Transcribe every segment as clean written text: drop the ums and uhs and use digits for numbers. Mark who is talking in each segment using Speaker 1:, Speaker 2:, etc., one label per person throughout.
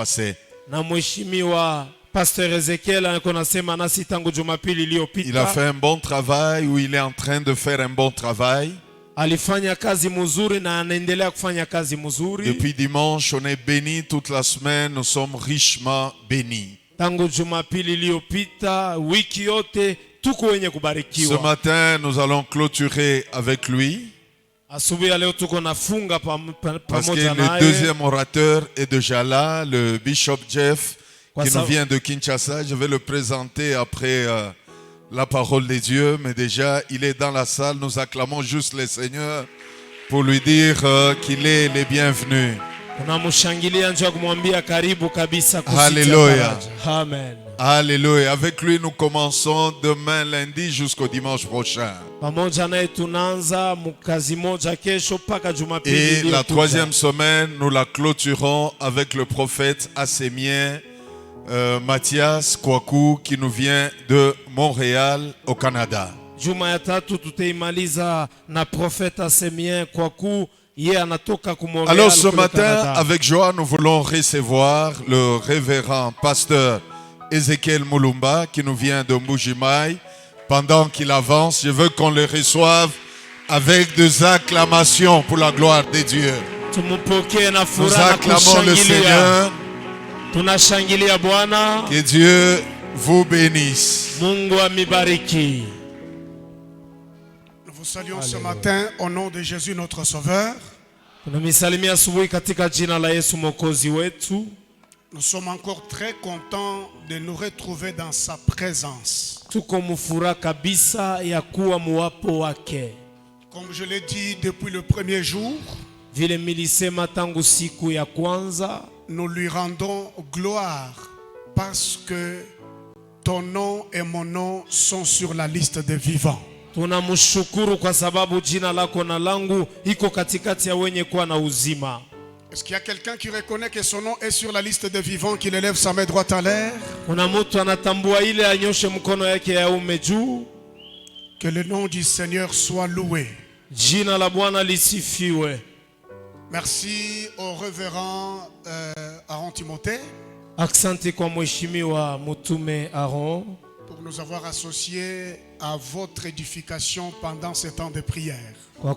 Speaker 1: passé.
Speaker 2: Na mheshimiwa Pasteur Ezekiel anasema nasi tangu Jumapili iliyopita.
Speaker 1: Il a fait un bon travail, ou il est en train de faire un bon travail.
Speaker 2: Alifanya kazi mzuri na anaendelea kufanya kazi mzuri.
Speaker 1: Depuis dimanche, on est bénis toute la semaine, nous sommes richement bénis.
Speaker 2: Tangu Jumapili iliyopita wiki yote tuko wenye kubarikiwa.
Speaker 1: Ce matin, nous allons clôturer avec lui.
Speaker 2: Asubuhi leo tuko nafunga
Speaker 1: Parce que
Speaker 2: pamoja naye.
Speaker 1: le deuxième orateur est déjà là, le Bishop Jeff, qui nous vient de Kinshasa. Je vais le présenter après la parole de Dieu, mais déjà il est dans la salle. Nous acclamons juste le Seigneur pour lui dire qu'il est le bienvenu. Alléluia.
Speaker 2: Amen.
Speaker 1: Alléluia. Avec lui, nous commençons demain lundi jusqu'au dimanche prochain. Et la troisième semaine, nous la clôturons avec le prophète assémien Mathias Kwaku qui nous vient de Montréal au Canada. Alors ce matin, avec joie, nous voulons recevoir le révérend pasteur Ezekiel Mulumba qui nous vient de Mbujimayi. Pendant qu'il avance, je veux qu'on le reçoive avec des acclamations pour la gloire de Dieu. Nous acclamons le Seigneur. Que Dieu vous bénisse.
Speaker 3: Nous vous saluons ce matin au nom de Jésus notre Sauveur. Nous sommes encore très contents de nous retrouver dans sa présence. Comme je l'ai dit depuis le premier jour, nous lui rendons gloire parce que ton nom et mon nom sont sur la liste des vivants. Est-ce qu'il y a quelqu'un qui reconnaît que son nom est sur la liste des vivants, qui élève sa main droite en l'air? Que le nom du Seigneur soit loué. Merci au révérend Aaron Timothée pour nous avoir associés à votre édification pendant ce temps de prière. De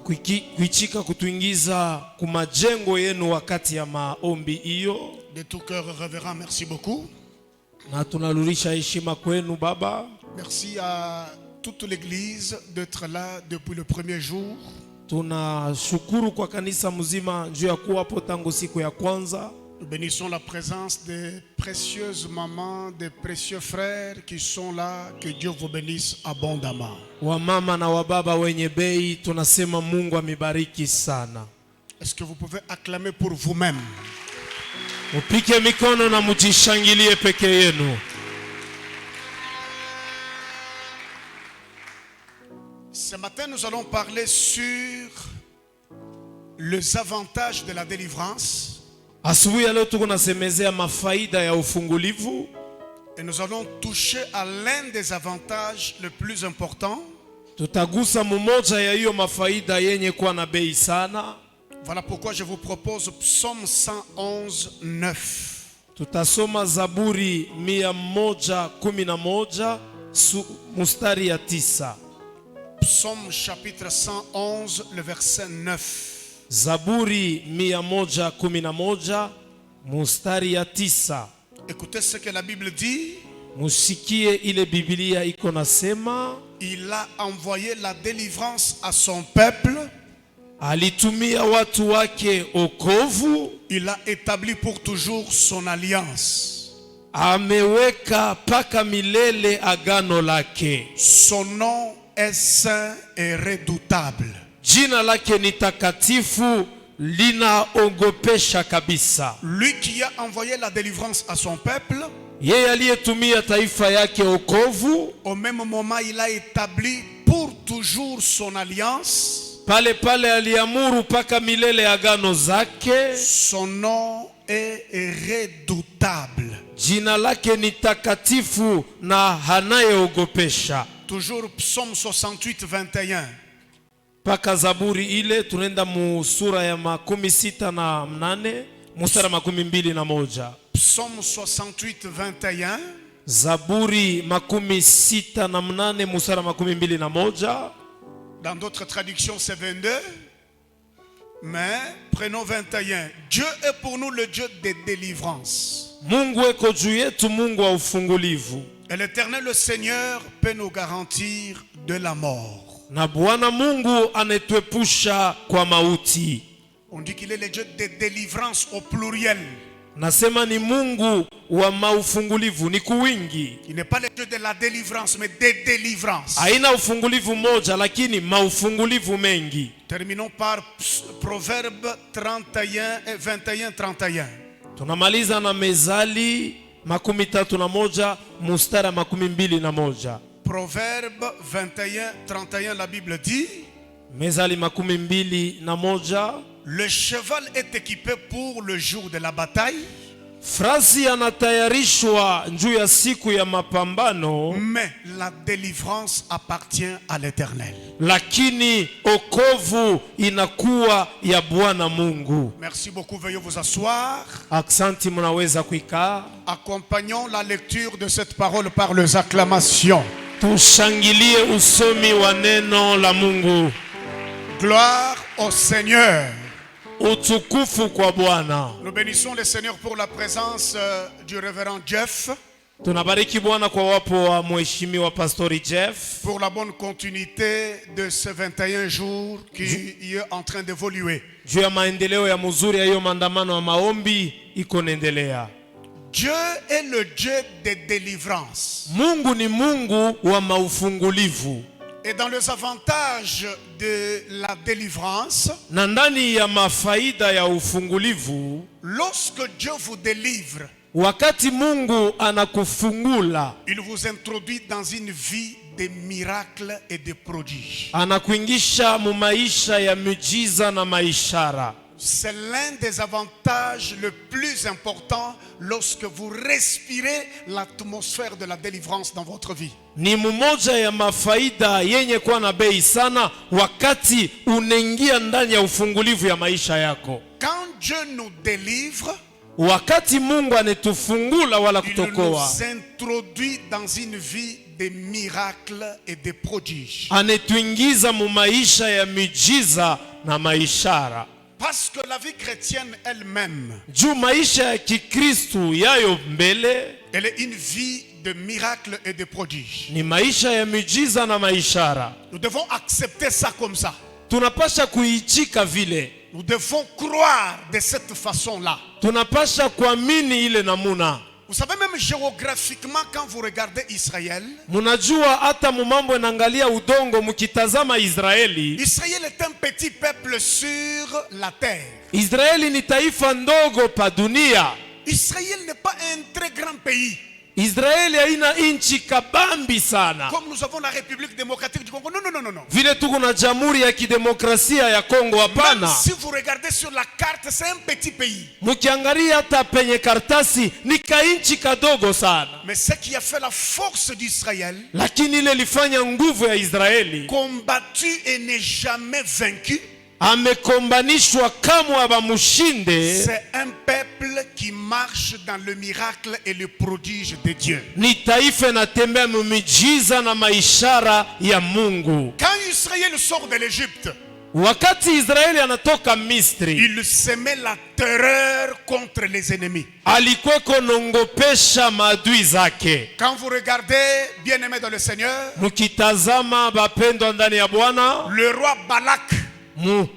Speaker 3: tout cœur, révérend, merci beaucoup. Merci à toute l'église d'être là depuis le premier jour. Nous bénissons la présence des précieuses mamans, des précieux frères qui sont là. Que Dieu vous bénisse abondamment. Est-ce que vous pouvez acclamer pour vous-même? Ce matin, nous allons parler sur les avantages de la délivrance. Et nous allons toucher à l'un des avantages les plus importants. Voilà pourquoi je vous propose Psaume 111, 9. Psaume chapitre 111, le verset 9.
Speaker 2: Zaburi 111 mustari ya 9.
Speaker 3: Écoutez ce que la Bible dit.
Speaker 2: Musikie ile Biblia iko nasema,
Speaker 3: il a envoyé la délivrance à son peuple.
Speaker 2: Alitumia watu wake okovu.
Speaker 3: Il a établi pour toujours son alliance.
Speaker 2: Ameweka paka milele agano lake.
Speaker 3: Son nom est saint et redoutable.
Speaker 2: Jina lake ni takatifu, linaogopesha kabisa.
Speaker 3: Lui qui a envoyé la délivrance à son peuple,
Speaker 2: yeye aliyetumia taifa yake okovu,
Speaker 3: au même moment il a établi pour toujours son alliance.
Speaker 2: Pale pale aliamuru paka milele agano zake.
Speaker 3: Son nom est redoutable.
Speaker 2: Jina lake ni takatifu na hanayeogopesha.
Speaker 3: Toujours Psaume 68, 21.
Speaker 2: Paka Zaburi ile tunaenda mu sura ya 68 mstari 21.
Speaker 3: Psaume 68, 21.
Speaker 2: Zaburi makumi sita na mnane musara makumi mbili na moja.
Speaker 3: Dans d'autres traductions, c'est 22. Mais prenons 21. Dieu est pour nous le Dieu des délivrances.
Speaker 2: Mungu eko juu yetu, Mungu wa ufungulivu.
Speaker 3: Et l'Éternel, le Seigneur, peut nous garantir de la mort.
Speaker 2: Na Bwana Mungu anetuepusha kwa mauti.
Speaker 3: On dit qu'il est le Dieu des délivrances au pluriel.
Speaker 2: Nasema ni Mungu wa maufungulivu, ni kuwingi.
Speaker 3: Il n'est pas le Dieu de la délivrance, mais des délivrances.
Speaker 2: Haina ufungulivu moja, lakini maufungulivu mengi.
Speaker 3: Terminons par Proverbe 31 et 21-31.
Speaker 2: Tunamaliza na Mezali makumi tatu na moja mustara makumi mbili na moja.
Speaker 3: Proverbe 21-31, la Bible dit:
Speaker 2: Mezali makumi mbili na moja.
Speaker 3: Le cheval est équipé pour le jour de la bataille.
Speaker 2: Frasi anatayarishwa njuu ya siku ya mapambano.
Speaker 3: Mais la délivrance appartient à l'Éternel.
Speaker 2: Lakini okovu inakuwa ya Bwana Mungu.
Speaker 3: Merci beaucoup, veuillez vous asseoir.
Speaker 2: Aksanti, mnaweza kuikaa.
Speaker 3: Accompagnons la lecture de cette parole par les acclamations.
Speaker 2: Tushangilie usomi wa neno la Mungu.
Speaker 3: Gloire au Seigneur.
Speaker 2: Utukufu kwa Bwana.
Speaker 3: Nous bénissons le Seigneur pour la présence du révérend Jeff.
Speaker 2: Tunabariki Bwana kwa wapo wa mheshimiwa Pastori Jeff.
Speaker 3: Pour la bonne continuité de ces 21 jours qui est en train d'évoluer.
Speaker 2: Juu ya maendeleo ya mzuri ya hiyo maandamano ya maombi iko naendelea.
Speaker 3: Dieu est le Dieu des délivrances.
Speaker 2: Mungu ni Mungu wa maufungulivu.
Speaker 3: Et dans les avantages de la délivrance,
Speaker 2: na ndani ya mafaida ya ufungulivu,
Speaker 3: lorsque Dieu vous délivre,
Speaker 2: wakati Mungu anakufungula,
Speaker 3: il vous introduit dans une vie de miracles et de prodiges.
Speaker 2: Anakuingisha mu maisha ya miujiza na maishara.
Speaker 3: C'est l'un des avantages le plus important lorsque vous respirez l'atmosphère de la délivrance dans votre vie.
Speaker 2: Ni mmoja ya mafaida yenye kuwa na bei sana wakati unaingia ndani ya ufungulivu ya maisha yako.
Speaker 3: Quand Dieu nous délivre,
Speaker 2: wakati Mungu anetufungula wala kutokoa,
Speaker 3: il nous introduit dans une vie de miracles et de prodiges.
Speaker 2: Anetuingiza mu maisha ya miujiza na maishara.
Speaker 3: Parce que la vie chrétienne elle-même,
Speaker 2: juu maisha ya Kikristu yayo mbele,
Speaker 3: elle est une vie de miracles et de prodiges.
Speaker 2: Ni maisha ya miujiza na maishara.
Speaker 3: Nous devons accepter ça comme ça.
Speaker 2: Tunapasha kuichika vile.
Speaker 3: Nous devons croire de cette façon-là.
Speaker 2: Tunapasha kuamini ile namuna.
Speaker 3: Vous savez, même géographiquement, quand vous regardez Israël,
Speaker 2: munajua hata mumambo naangalia udongo mukitazama Israeli.
Speaker 3: Israël est un petit peuple sur la terre.
Speaker 2: Israeli ni taifa ndogo pa dunia.
Speaker 3: Israël n'est pas un très grand pays.
Speaker 2: Israeli haina inchi kabambi sana.
Speaker 3: Comme nous avons la République démocratique du Congo. Non, non, non, non, non.
Speaker 2: Vile tuko na Jamhuri ya Kidemokrasia ya Kongo, hapana.
Speaker 3: Même si vous regardez sur la carte, c'est un petit pays.
Speaker 2: Mukiangalia hata penye kartasi ni kainchi kadogo sana.
Speaker 3: Mais ce qui a fait la force d'Israël,
Speaker 2: lakini ile lifanya nguvu ya Israeli,
Speaker 3: combattu et n'est jamais vaincu,
Speaker 2: amekombanishwa kamwe abamushinde,
Speaker 3: c'est un peuple qui marche dans le miracle et le prodige de Dieu.
Speaker 2: Ni taifa natembea miujiza na maishara ya Mungu.
Speaker 3: Quand Israël sort de l'Égypte,
Speaker 2: wakati Israeli anatoka Misri,
Speaker 3: il semait la terreur contre les ennemis.
Speaker 2: alikuwa konongopesha maadui zake.
Speaker 3: Quand vous regardez, bien-aimés dans le Seigneur,
Speaker 2: mukitazama bapendwa ndani ya Bwana,
Speaker 3: le roi Balak,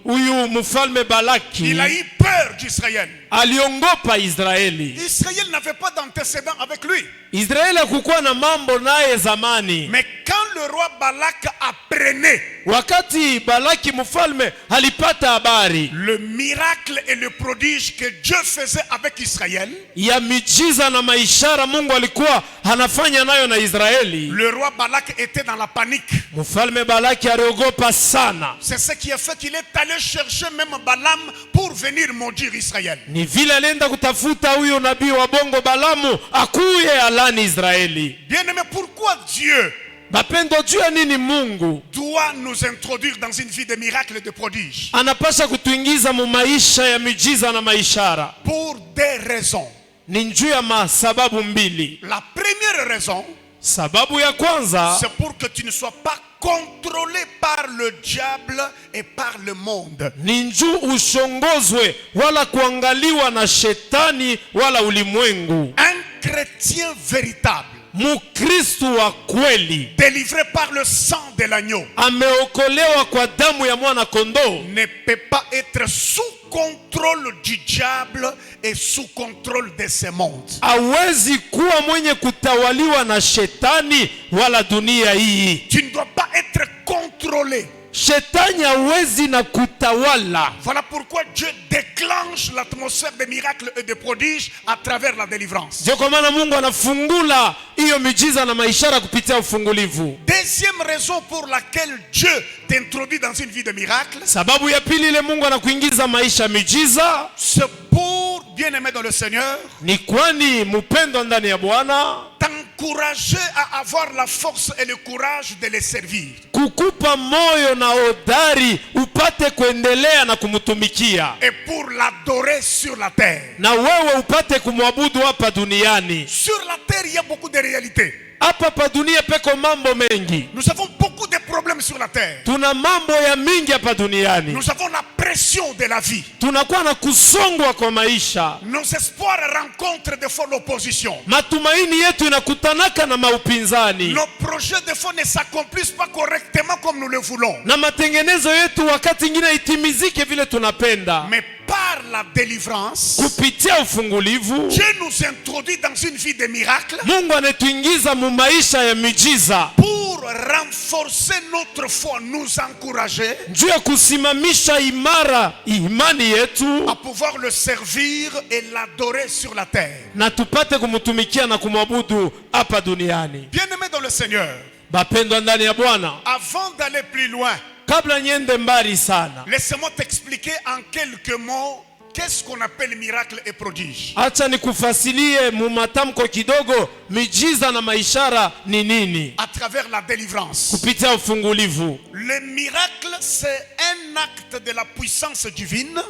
Speaker 2: huyu mfalme Balaki,
Speaker 3: il a eu peur d'Israël.
Speaker 2: aliongopa Israeli.
Speaker 3: Israël n'avait pas d'antécédent avec lui.
Speaker 2: Israeli hakukuwa na mambo naye zamani.
Speaker 3: Mais quand le roi Balak apprenait,
Speaker 2: wakati Balaki mfalme alipata habari,
Speaker 3: le miracle et le prodige que Dieu faisait avec Israël,
Speaker 2: ya miujiza na maishara Mungu alikuwa anafanya nayo na Israeli,
Speaker 3: le roi Balak était dans la panique.
Speaker 2: mfalme Balaki aliogopa sana.
Speaker 3: C'est ce qui a fait qu'il est allé chercher même Balaam pour venir maudire Israël.
Speaker 2: Ni vile alienda kutafuta huyo nabii wa bongo Balamu akuye alani Israeli.
Speaker 3: Bien-aimé, pourquoi Dieu
Speaker 2: bapendo juu ya nini Mungu
Speaker 3: doit nous introduire dans une vie de miracles et de prodiges?
Speaker 2: anapasha kutuingiza mu maisha ya miujiza na maishara?
Speaker 3: Pour des raisons.
Speaker 2: ni juu ya masababu mbili.
Speaker 3: La première raison,
Speaker 2: Sababu ya kwanza,
Speaker 3: c'est pour que tu ne sois pas contrôlé par le diable et par le monde.
Speaker 2: ni juu ushongozwe wala kuangaliwa na shetani wala ulimwengu.
Speaker 3: Un chrétien véritable,
Speaker 2: Mukristo wa kweli,
Speaker 3: délivré par le sang de l'agneau,
Speaker 2: ameokolewa kwa damu ya mwana kondoo,
Speaker 3: ne peut pas être sous contrôle du diable et sous contrôle de ce monde.
Speaker 2: hawezi kuwa mwenye kutawaliwa na shetani wala dunia hii.
Speaker 3: Tu ne dois pas être contrôlé.
Speaker 2: Shetani hawezi na kutawala.
Speaker 3: Voilà pourquoi Dieu déclenche l'atmosphère des miracles et des prodiges à travers la délivrance.
Speaker 2: Ndio kwa maana Mungu anafungula hiyo miujiza na maishara kupitia ufungulivu.
Speaker 3: Deuxième raison pour laquelle Dieu t'introduit dans une vie de miracle,
Speaker 2: Sababu ya pili ile Mungu anakuingiza maisha miujiza,
Speaker 3: c'est pour, bien-aimé dans le Seigneur,
Speaker 2: ni kwani mpendo ndani ya Bwana,
Speaker 3: t'encourager à avoir la force et le courage de les servir.
Speaker 2: kukupa moyo na hodari upate kuendelea na kumtumikia,
Speaker 3: Et pour l'adorer sur la terre.
Speaker 2: na wewe upate kumwabudu hapa duniani.
Speaker 3: Sur la terre, il y a beaucoup de réalités.
Speaker 2: Hapa pa dunia peko mambo mengi.
Speaker 3: Nous avons beaucoup de problèmes sur la terre.
Speaker 2: Tuna mambo ya mingi hapa duniani.
Speaker 3: Nous avons la pression de la vie.
Speaker 2: Tunakuwa na kusongwa kwa maisha.
Speaker 3: Nos espoirs rencontrent des fois l'opposition.
Speaker 2: Matumaini yetu inakutanaka na maupinzani.
Speaker 3: Nos projets des fois ne s'accomplissent pas correctement comme nous le voulons.
Speaker 2: Na matengenezo yetu wakati ingine itimizike vile tunapenda.
Speaker 3: Mais par la délivrance,
Speaker 2: Kupitia ufungulivu,
Speaker 3: Dieu nous introduit dans une vie de miracles
Speaker 2: Mungu anatuingiza mu maisha ya miujiza
Speaker 3: pour renforcer notre foi, nous encourager
Speaker 2: juu ya kusimamisha imara imani yetu,
Speaker 3: à pouvoir le servir et l'adorer sur la terre.
Speaker 2: na tupate kumtumikia na kumwabudu hapa duniani.
Speaker 3: Bien-aimé dans le Seigneur,
Speaker 2: Bapendwa ndani ya Bwana,
Speaker 3: avant d'aller plus loin,
Speaker 2: kabla niende mbali sana,
Speaker 3: laissez-moi t'expliquer en quelques mots qu'est-ce qu'on appelle miracle et prodige.
Speaker 2: acha nikufasilie mu matamko kidogo miujiza na maishara ni nini
Speaker 3: À travers la délivrance.
Speaker 2: kupitia ufungulivu.
Speaker 3: Le miracle, c'est un acte de la puissance divine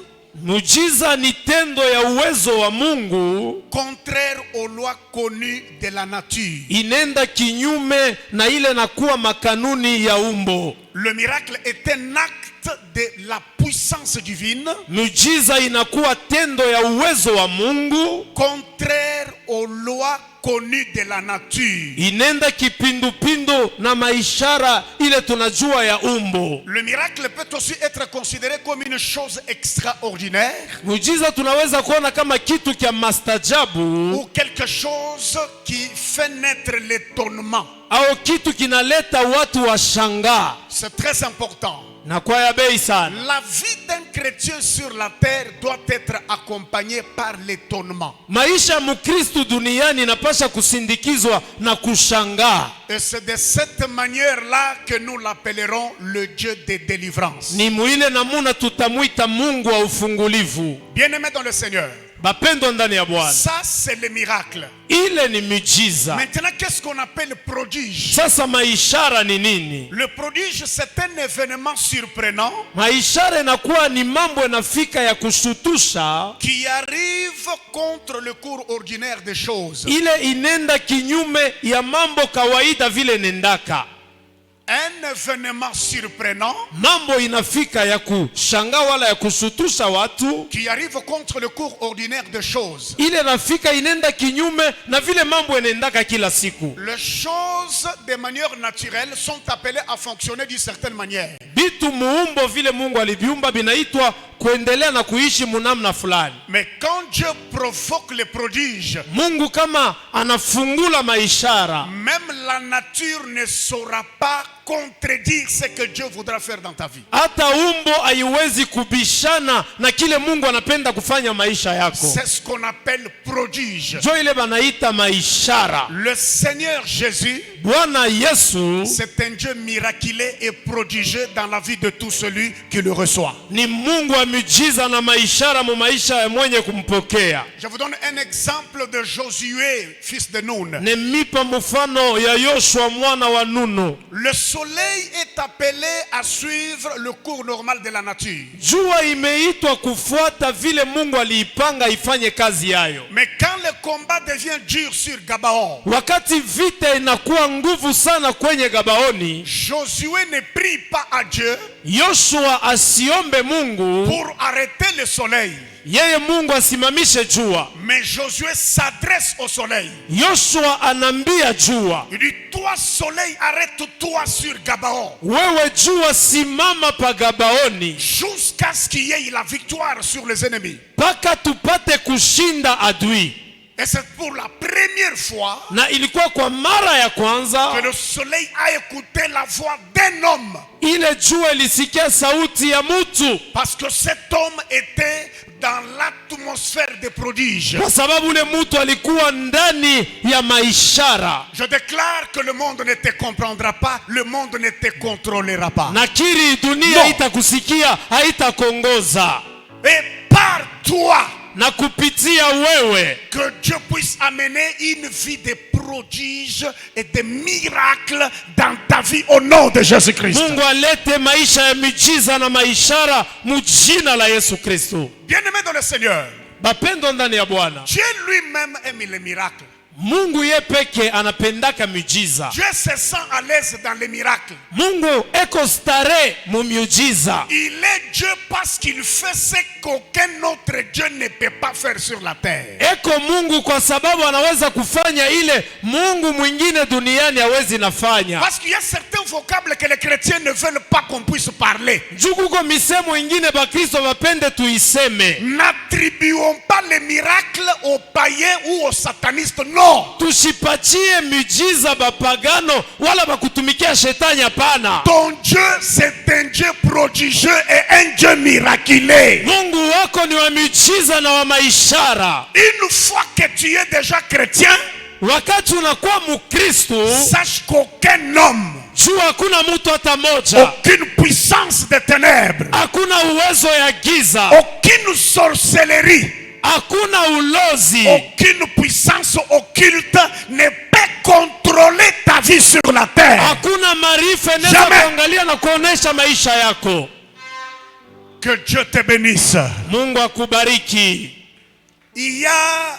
Speaker 2: Muujiza ni tendo ya uwezo wa Mungu,
Speaker 3: contraire aux lois connues de la nature.
Speaker 2: inenda kinyume na ile nakuwa makanuni ya umbo.
Speaker 3: Le miracle est un acte de la puissance divine
Speaker 2: Muujiza inakuwa tendo ya uwezo wa Mungu,
Speaker 3: contraire aux lois connues de la nature.
Speaker 2: inenda kipindupindu na maishara ile tunajua ya umbo.
Speaker 3: Le miracle peut aussi être considéré comme une chose extraordinaire
Speaker 2: Muujiza tunaweza kuona kama kitu kya mastajabu
Speaker 3: ou quelque chose qui fait naître l'étonnement.
Speaker 2: au kitu kinaleta watu washangaa,
Speaker 3: C'est très important.
Speaker 2: na kwa ya bei sana.
Speaker 3: La vie d'un chrétien sur la terre doit être accompagnée par l'étonnement.
Speaker 2: Maisha ya Mkristo duniani inapasha kusindikizwa na kushangaa.
Speaker 3: Et c'est de cette manière-là que nous l'appellerons le Dieu de délivrance.
Speaker 2: Ni muile namuna tutamuita Mungu wa ufungulivu.
Speaker 3: Bien-aimés dans le Seigneur,
Speaker 2: Bapendwa ndani ya Bwana,
Speaker 3: ça c'est le miracle.
Speaker 2: ile ni miujiza.
Speaker 3: Maintenant, qu'est-ce qu'on appelle prodige?
Speaker 2: Sasa maishara ni nini?
Speaker 3: Le prodige, c'est un événement surprenant
Speaker 2: Maishara inakuwa ni mambo yanafika ya kushutusha,
Speaker 3: qui arrive contre le cours ordinaire des choses.
Speaker 2: ile inenda kinyume ya mambo kawaida vile nendaka.
Speaker 3: Un événement surprenant
Speaker 2: Mambo inafika ya kushangaa wala ya kushutusha watu,
Speaker 3: qui arrive contre le cours ordinaire des choses.
Speaker 2: ile nafika inenda kinyume na vile mambo yanendaka kila siku.
Speaker 3: Les choses de manière naturelle sont appelées à fonctionner d'une certaine manière.
Speaker 2: Bitu muumbo vile Mungu aliviumba binaitwa kuendelea na kuishi munamna fulani.
Speaker 3: Mais quand Dieu provoque les prodiges,
Speaker 2: Mungu kama anafungula maishara,
Speaker 3: même la nature ne saura pas contredire ce que Dieu voudra faire dans ta vie.
Speaker 2: hata umbo haiwezi kubishana na kile Mungu anapenda kufanya maisha yako.
Speaker 3: C'est ce qu'on appelle prodige.
Speaker 2: Jo ile banaita maishara.
Speaker 3: Le Seigneur Jésus
Speaker 2: Bwana Yesu
Speaker 3: c'est un Dieu miraculeux et prodigieux dans la vie de tout celui qui le reçoit.
Speaker 2: ni Mungu wa miujiza na maishara mu maisha ya mwenye kumpokea.
Speaker 3: Je vous donne un exemple de Josué, fils de Nun.
Speaker 2: Nemipa mfano ya Yoshua mwana wa Nunu.
Speaker 3: Le soleil est appelé à suivre le cours normal de la nature.
Speaker 2: Jua imeitwa kufuata vile Mungu aliipanga ifanye kazi yayo.
Speaker 3: Mais quand le combat devient dur sur Gabaon,
Speaker 2: Wakati vita inakuwa nguvu sana kwenye Gabaoni,
Speaker 3: Josué ne prie pas à Dieu
Speaker 2: Yoshua asiombe Mungu
Speaker 3: pour arrêter le soleil.
Speaker 2: yeye Mungu asimamishe jua.
Speaker 3: Mais Josué s'adresse au soleil.
Speaker 2: Yoshua anambia jua,
Speaker 3: Il dit, toi soleil, arrête-toi sur Gabaon.
Speaker 2: wewe jua simama pa Gabaoni
Speaker 3: Jusqu'à ce qu'il y ait la victoire sur les ennemis.
Speaker 2: mpaka tupate kushinda adui.
Speaker 3: Et c'est pour la première fois
Speaker 2: Na ilikuwa kwa mara ya
Speaker 3: que
Speaker 2: kwanza
Speaker 3: le soleil a écouté la voix d'un homme.
Speaker 2: ile jua ilisikia sauti ya mtu,
Speaker 3: Parce que cet homme était dans l'atmosphère des prodiges.
Speaker 2: kwa sababu ule mtu alikuwa ndani ya maishara.
Speaker 3: Je déclare que le monde ne te comprendra pas, le monde ne te contrôlera pas.
Speaker 2: Nakiri dunia
Speaker 3: No.
Speaker 2: haitakusikia, haitakongoza.
Speaker 3: Et par toi,
Speaker 2: Na kupitia wewe
Speaker 3: que Dieu puisse amener une vie de prodiges et de miracles dans ta vie au nom de Jésus-Christ.
Speaker 2: Mungu alete maisha ya miujiza na maishara mu jina la Yesu Kristo.
Speaker 3: Bien-aimé dans le Seigneur,
Speaker 2: Bapendo ndani ya Bwana,
Speaker 3: Dieu lui-même aime les miracles.
Speaker 2: Mungu ye peke anapendaka miujiza.
Speaker 3: Dieu se sent à l'aise dans les miracles.
Speaker 2: Mungu eko stare mu miujiza.
Speaker 3: Il est Dieu parce qu'il fait ce qu'aucun autre Dieu ne peut pas faire sur la terre.
Speaker 2: Eko Mungu kwa sababu anaweza kufanya ile Mungu mwingine duniani hawezi nafanya.
Speaker 3: Parce qu'il y a certains vocables que les chrétiens ne veulent pas qu'on puisse parler.
Speaker 2: Jukuko misemo ingine bakristo bapende tuiseme.
Speaker 3: N'attribuons pas les miracles aux païens ou aux satanistes, non.
Speaker 2: Tushipatie miujiza bapagano wala bakutumikia shetani, hapana.
Speaker 3: Ton Dieu, c'est un Dieu prodigieux et un Dieu miraculeux.
Speaker 2: Mungu wako ni wa miujiza na wa maishara.
Speaker 3: Une fois que tu es déjà chrétien,
Speaker 2: Wakati unakuwa Mukristo,
Speaker 3: sache qu'aucun homme,
Speaker 2: jua hakuna mtu hata moja,
Speaker 3: aucune puissance des ténèbres,
Speaker 2: hakuna uwezo ya giza,
Speaker 3: aucune sorcellerie,
Speaker 2: hakuna ulozi,
Speaker 3: aucune puissance occulte ne peut contrôler ta vie sur la terre.
Speaker 2: hakuna maarifa inaweza
Speaker 3: Jamais.
Speaker 2: kuangalia na kuonesha maisha yako.
Speaker 3: Que Dieu te bénisse.
Speaker 2: Mungu akubariki.
Speaker 3: Il y a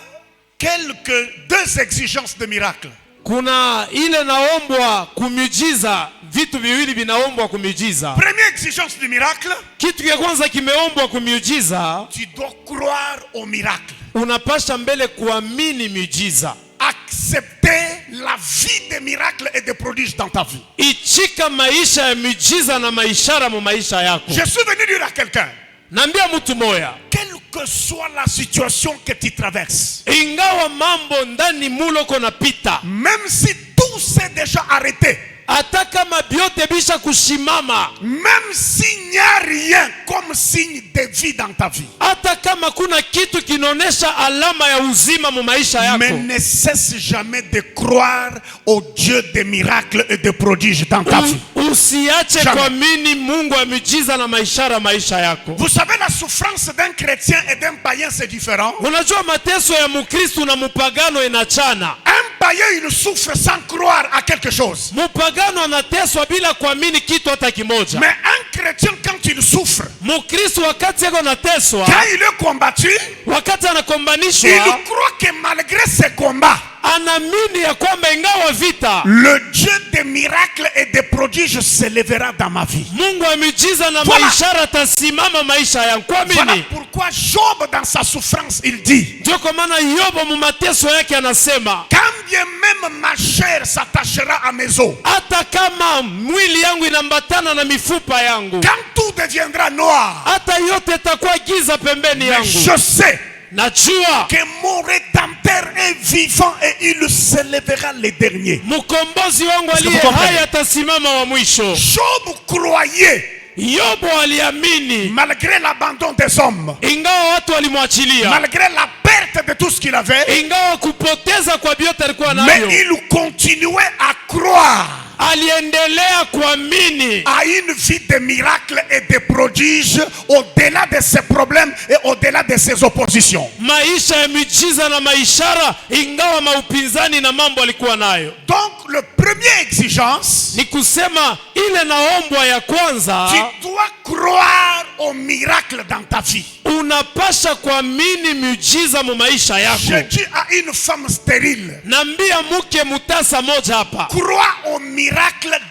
Speaker 3: deux exigences de miracle.
Speaker 2: Kuna ile naombwa kumiujiza, vitu viwili vinaombwa kumiujiza.
Speaker 3: Première exigence du miracle,
Speaker 2: Kitu cha kwanza kimeombwa kumiujiza,
Speaker 3: tu dois croire au miracle.
Speaker 2: unapasha mbele kuamini miujiza.
Speaker 3: Accepter la vie des miracles et des prodiges dans ta vie.
Speaker 2: Ichika maisha ya miujiza na maishara mu maisha yako.
Speaker 3: Je suis venu dire à quelqu'un,
Speaker 2: Nambia mtu moya,
Speaker 3: quelle que soit la situation que tu traverses,
Speaker 2: ingawa mambo ndani muloko na pita,
Speaker 3: même si tout s'est déjà arrêté,
Speaker 2: hata kama byote bisha kushimama,
Speaker 3: même s'il n'y a rien comme signe de vie dans ta vie,
Speaker 2: hata kama kuna kitu kinaonesha alama ya uzima mu maisha yako,
Speaker 3: mais ne cesse jamais de croire au Dieu des miracles et des prodiges dans ta vie.
Speaker 2: Usiache
Speaker 3: Jamais.
Speaker 2: kuamini Mungu wa miujiza na maishara maisha yako.
Speaker 3: Vous savez, la souffrance d'un chrétien et d'un païen, c'est différent.
Speaker 2: Unajua mateso ya Mukristo na mupagano inachana.
Speaker 3: Un païen, il souffre sans croire à quelque chose.
Speaker 2: Mupagano anateswa bila kuamini kitu hata kimoja.
Speaker 3: Mais un chrétien, quand il souffre,
Speaker 2: Mukristo wakati yako nateswa,
Speaker 3: quand il est combattu,
Speaker 2: wakati anakombanishwa,
Speaker 3: il croit que malgré ses combats,
Speaker 2: anaamini ya kwamba ingawa vita,
Speaker 3: le Dieu des miracles et des prodiges s'élèvera dans ma vie.
Speaker 2: Mungu wa miujiza na
Speaker 3: Voilà.
Speaker 2: maishara atasimama maisha yangu.
Speaker 3: Voilà
Speaker 2: Kuamini.
Speaker 3: pourquoi Job, dans sa souffrance, il dit,
Speaker 2: Ndio kwa maana Yobo mu mateso yake anasema,
Speaker 3: quand bien même ma chair s'attachera à mes os,
Speaker 2: hata kama mwili yangu inambatana na mifupa yangu,
Speaker 3: quand tout deviendra noir,
Speaker 2: hata yote itakuwa giza pembeni
Speaker 3: mais
Speaker 2: yangu,
Speaker 3: je sais
Speaker 2: najua
Speaker 3: que mon rédempteur est vivant et il s'élèvera le dernier.
Speaker 2: mkombozi wangu aliye
Speaker 3: Est-ce que vous
Speaker 2: hai
Speaker 3: comprenez?
Speaker 2: atasimama wa mwisho.
Speaker 3: Job croyait
Speaker 2: Yobu aliamini
Speaker 3: malgré l'abandon des hommes,
Speaker 2: ingawa watu walimwachilia,
Speaker 3: malgré la perte de tout ce qu'il avait,
Speaker 2: ingawa kupoteza kwa vyote alikuwa
Speaker 3: mais
Speaker 2: navyo,
Speaker 3: il continuait à croire
Speaker 2: aliendelea kuamini
Speaker 3: à une vie de miracles et de prodiges au-delà de ses problèmes et au-delà de ses oppositions.
Speaker 2: maisha ya miujiza na maishara, ingawa maupinzani na mambo alikuwa nayo.
Speaker 3: Donc, le premier exigence,
Speaker 2: Ni kusema ile naombwa ya kwanza,
Speaker 3: tu dois croire au miracle dans ta vie.
Speaker 2: unapasha kuamini miujiza mu maisha yako.
Speaker 3: Je dis à une femme stérile,
Speaker 2: Nambia mke mutasa moja hapa,
Speaker 3: crois au miracle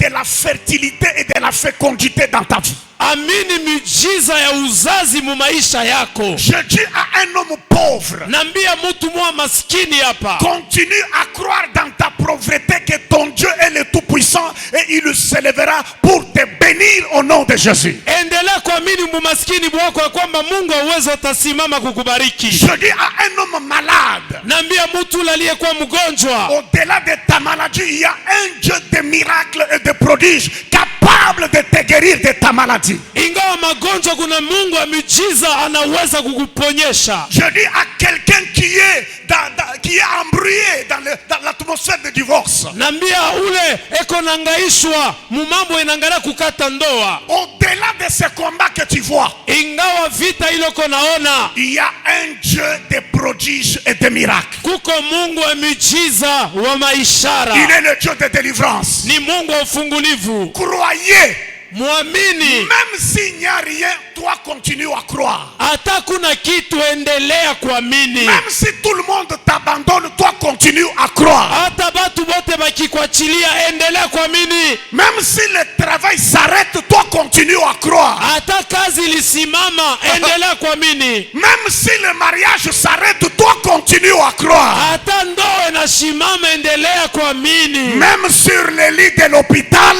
Speaker 3: de la fertilité et de la fécondité dans ta vie.
Speaker 2: amini miujiza ya uzazi mu maisha yako.
Speaker 3: Je dis à un homme pauvre,
Speaker 2: Nambia mtu mwa maskini hapa,
Speaker 3: continue à croire dans ta pauvreté que ton Dieu est le Tout-Puissant et il se lèvera pour te bénir au nom de Jésus.
Speaker 2: endelea kuamini mu maskini wako ya kwamba Mungu aweza atasimama kukubariki.
Speaker 3: Je dis à un homme malade,
Speaker 2: Nambia mtu aliyekuwa mgonjwa,
Speaker 3: au-delà de ta maladie, il y a un Dieu de miracles et de prodiges capable de te guérir de ta maladie.
Speaker 2: ingawa magonjwa kuna Mungu wa miujiza anaweza kukuponyesha.
Speaker 3: Je dis à quelqu'un qui est embrouillé dans l'atmosphère de divorce,
Speaker 2: Nambia ule eko nangaishwa mu mambo inaangalia kukata ndoa,
Speaker 3: au-delà de ce combat que tu vois,
Speaker 2: ingawa vita ile uko naona,
Speaker 3: il y a un Dieu de prodiges et de miracles.
Speaker 2: kuko Mungu wa miujiza wa maishara,
Speaker 3: Il est le Dieu de délivrance.
Speaker 2: ni Mungu wa ufungulivu.
Speaker 3: Croyez,
Speaker 2: Muamini,
Speaker 3: même s'il n'y a rien, toi continue à croire.
Speaker 2: hata kuna kitu, endelea kuamini.
Speaker 3: Même si tout le monde t'abandonne, toi continue à croire.
Speaker 2: Hata batu bote bakikuachilia, endelea kuamini.
Speaker 3: Même si le travail s'arrête, toi continue à croire.
Speaker 2: Hata kazi ilisimama, endelea kuamini.
Speaker 3: Même si le mariage s'arrête, toi continue à croire.
Speaker 2: Hata ndoa inashimama, endelea kuamini.
Speaker 3: Même sur le lit de l'hôpital,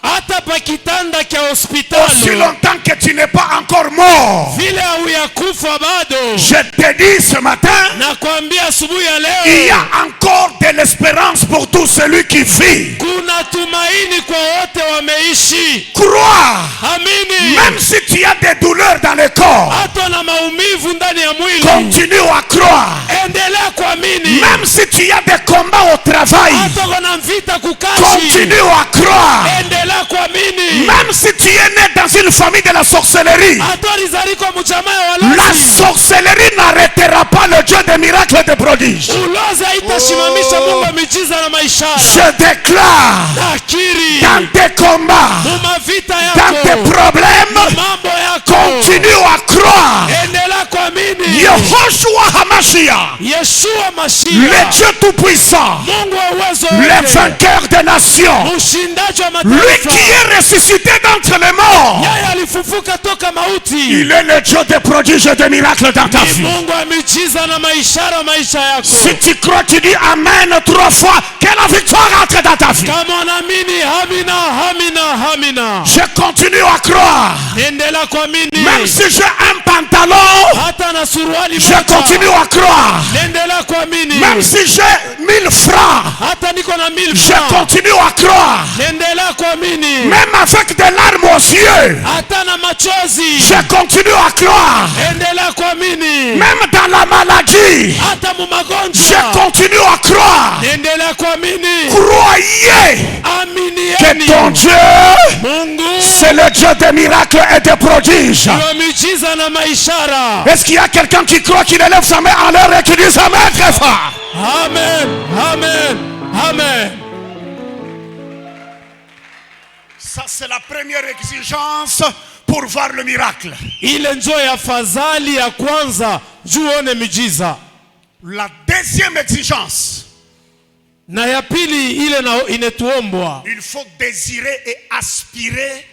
Speaker 2: Hata pa kitanda kia
Speaker 3: aussi
Speaker 2: hospitali,
Speaker 3: longtemps que tu n'es pas encore mort,
Speaker 2: vile hauyakufa bado,
Speaker 3: je te dis ce matin,
Speaker 2: na kuambia asubuhi ya
Speaker 3: il y
Speaker 2: leo,
Speaker 3: a encore de l'espérance pour tout celui qui vit.
Speaker 2: kuna tumaini kwa wote wameishi.
Speaker 3: Crois,
Speaker 2: Amini,
Speaker 3: même si tu as des douleurs dans le corps,
Speaker 2: hata na maumivu ndani ya mwili,
Speaker 3: continue à croire.
Speaker 2: endelea kuamini.
Speaker 3: Même si tu as des combats au travail,
Speaker 2: Hata kuna vita kukazi,
Speaker 3: continue à croire.
Speaker 2: endelea kuamini.
Speaker 3: Même si tu es né dans une famille de la sorcellerie,
Speaker 2: Hata alizalika mjamaa ya
Speaker 3: la
Speaker 2: walozi,
Speaker 3: sorcellerie n'arrêtera pas le Dieu des miracles et des prodiges.
Speaker 2: ulozi haitasimamisha Mungu wa miujiza na maishara.
Speaker 3: Je déclare
Speaker 2: Nakiri,
Speaker 3: dans tes combats,
Speaker 2: mu mavita
Speaker 3: dans tes
Speaker 2: yako,
Speaker 3: problèmes,
Speaker 2: mambo yako,
Speaker 3: continue à croire.
Speaker 2: endelea kuamini.
Speaker 3: Yehoshua Hamashiach,
Speaker 2: Yeshua
Speaker 3: le
Speaker 2: Mashiach,
Speaker 3: Dieu tout-puissant,
Speaker 2: Mungu wa uwezo
Speaker 3: le
Speaker 2: wote,
Speaker 3: vainqueur des nations,
Speaker 2: mshindaji wa
Speaker 3: lui
Speaker 2: mataifa,
Speaker 3: qui est ressuscité d'entre les morts,
Speaker 2: yeye alifufuka toka mauti.
Speaker 3: il est le Dieu des prodiges et des miracles dans ta
Speaker 2: Ni
Speaker 3: vie.
Speaker 2: Mungu wa miujiza na maishara maisha yako.
Speaker 3: Si tu crois, tu dis Amen 3 fois, que la victoire entre dans ta vie.
Speaker 2: Kama unaamini, amina, amina, amina.
Speaker 3: Je continue à croire.
Speaker 2: Endelea kuamini.
Speaker 3: Même si j'ai un pantalon,
Speaker 2: Hata na suruali
Speaker 3: je
Speaker 2: moja,
Speaker 3: continue à croire.
Speaker 2: endelea kuamini.
Speaker 3: Même si j'ai 1000 francs,
Speaker 2: Hata niko na 1000
Speaker 3: je
Speaker 2: francs,
Speaker 3: continue à croire.
Speaker 2: endelea kuamini.
Speaker 3: Même avec des larmes aux yeux,
Speaker 2: Hata na machozi,
Speaker 3: je continue à croire.
Speaker 2: endelea kuamini.
Speaker 3: Même dans la maladie,
Speaker 2: Hata mu
Speaker 3: je
Speaker 2: magonjwa,
Speaker 3: continue à croire.
Speaker 2: endelea kuamini.
Speaker 3: Croyez que
Speaker 2: Aminieni
Speaker 3: ton Dieu,
Speaker 2: Mungu
Speaker 3: c'est le Dieu des miracles et des prodiges.
Speaker 2: wa miujiza na maishara.
Speaker 3: Est-ce qu'il y a quelqu'un qui croit qu'il élève sa main en l'air et qui dit sa main très fort?
Speaker 2: Amen, amen, amen.
Speaker 3: Ça, c'est la première exigence pour voir le miracle.
Speaker 2: Ile njo ya fadhali ya kwanza juu one miujiza.
Speaker 3: La deuxième exigence,
Speaker 2: Na ya pili ile na inetuombwa,
Speaker 3: il faut désirer et aspirer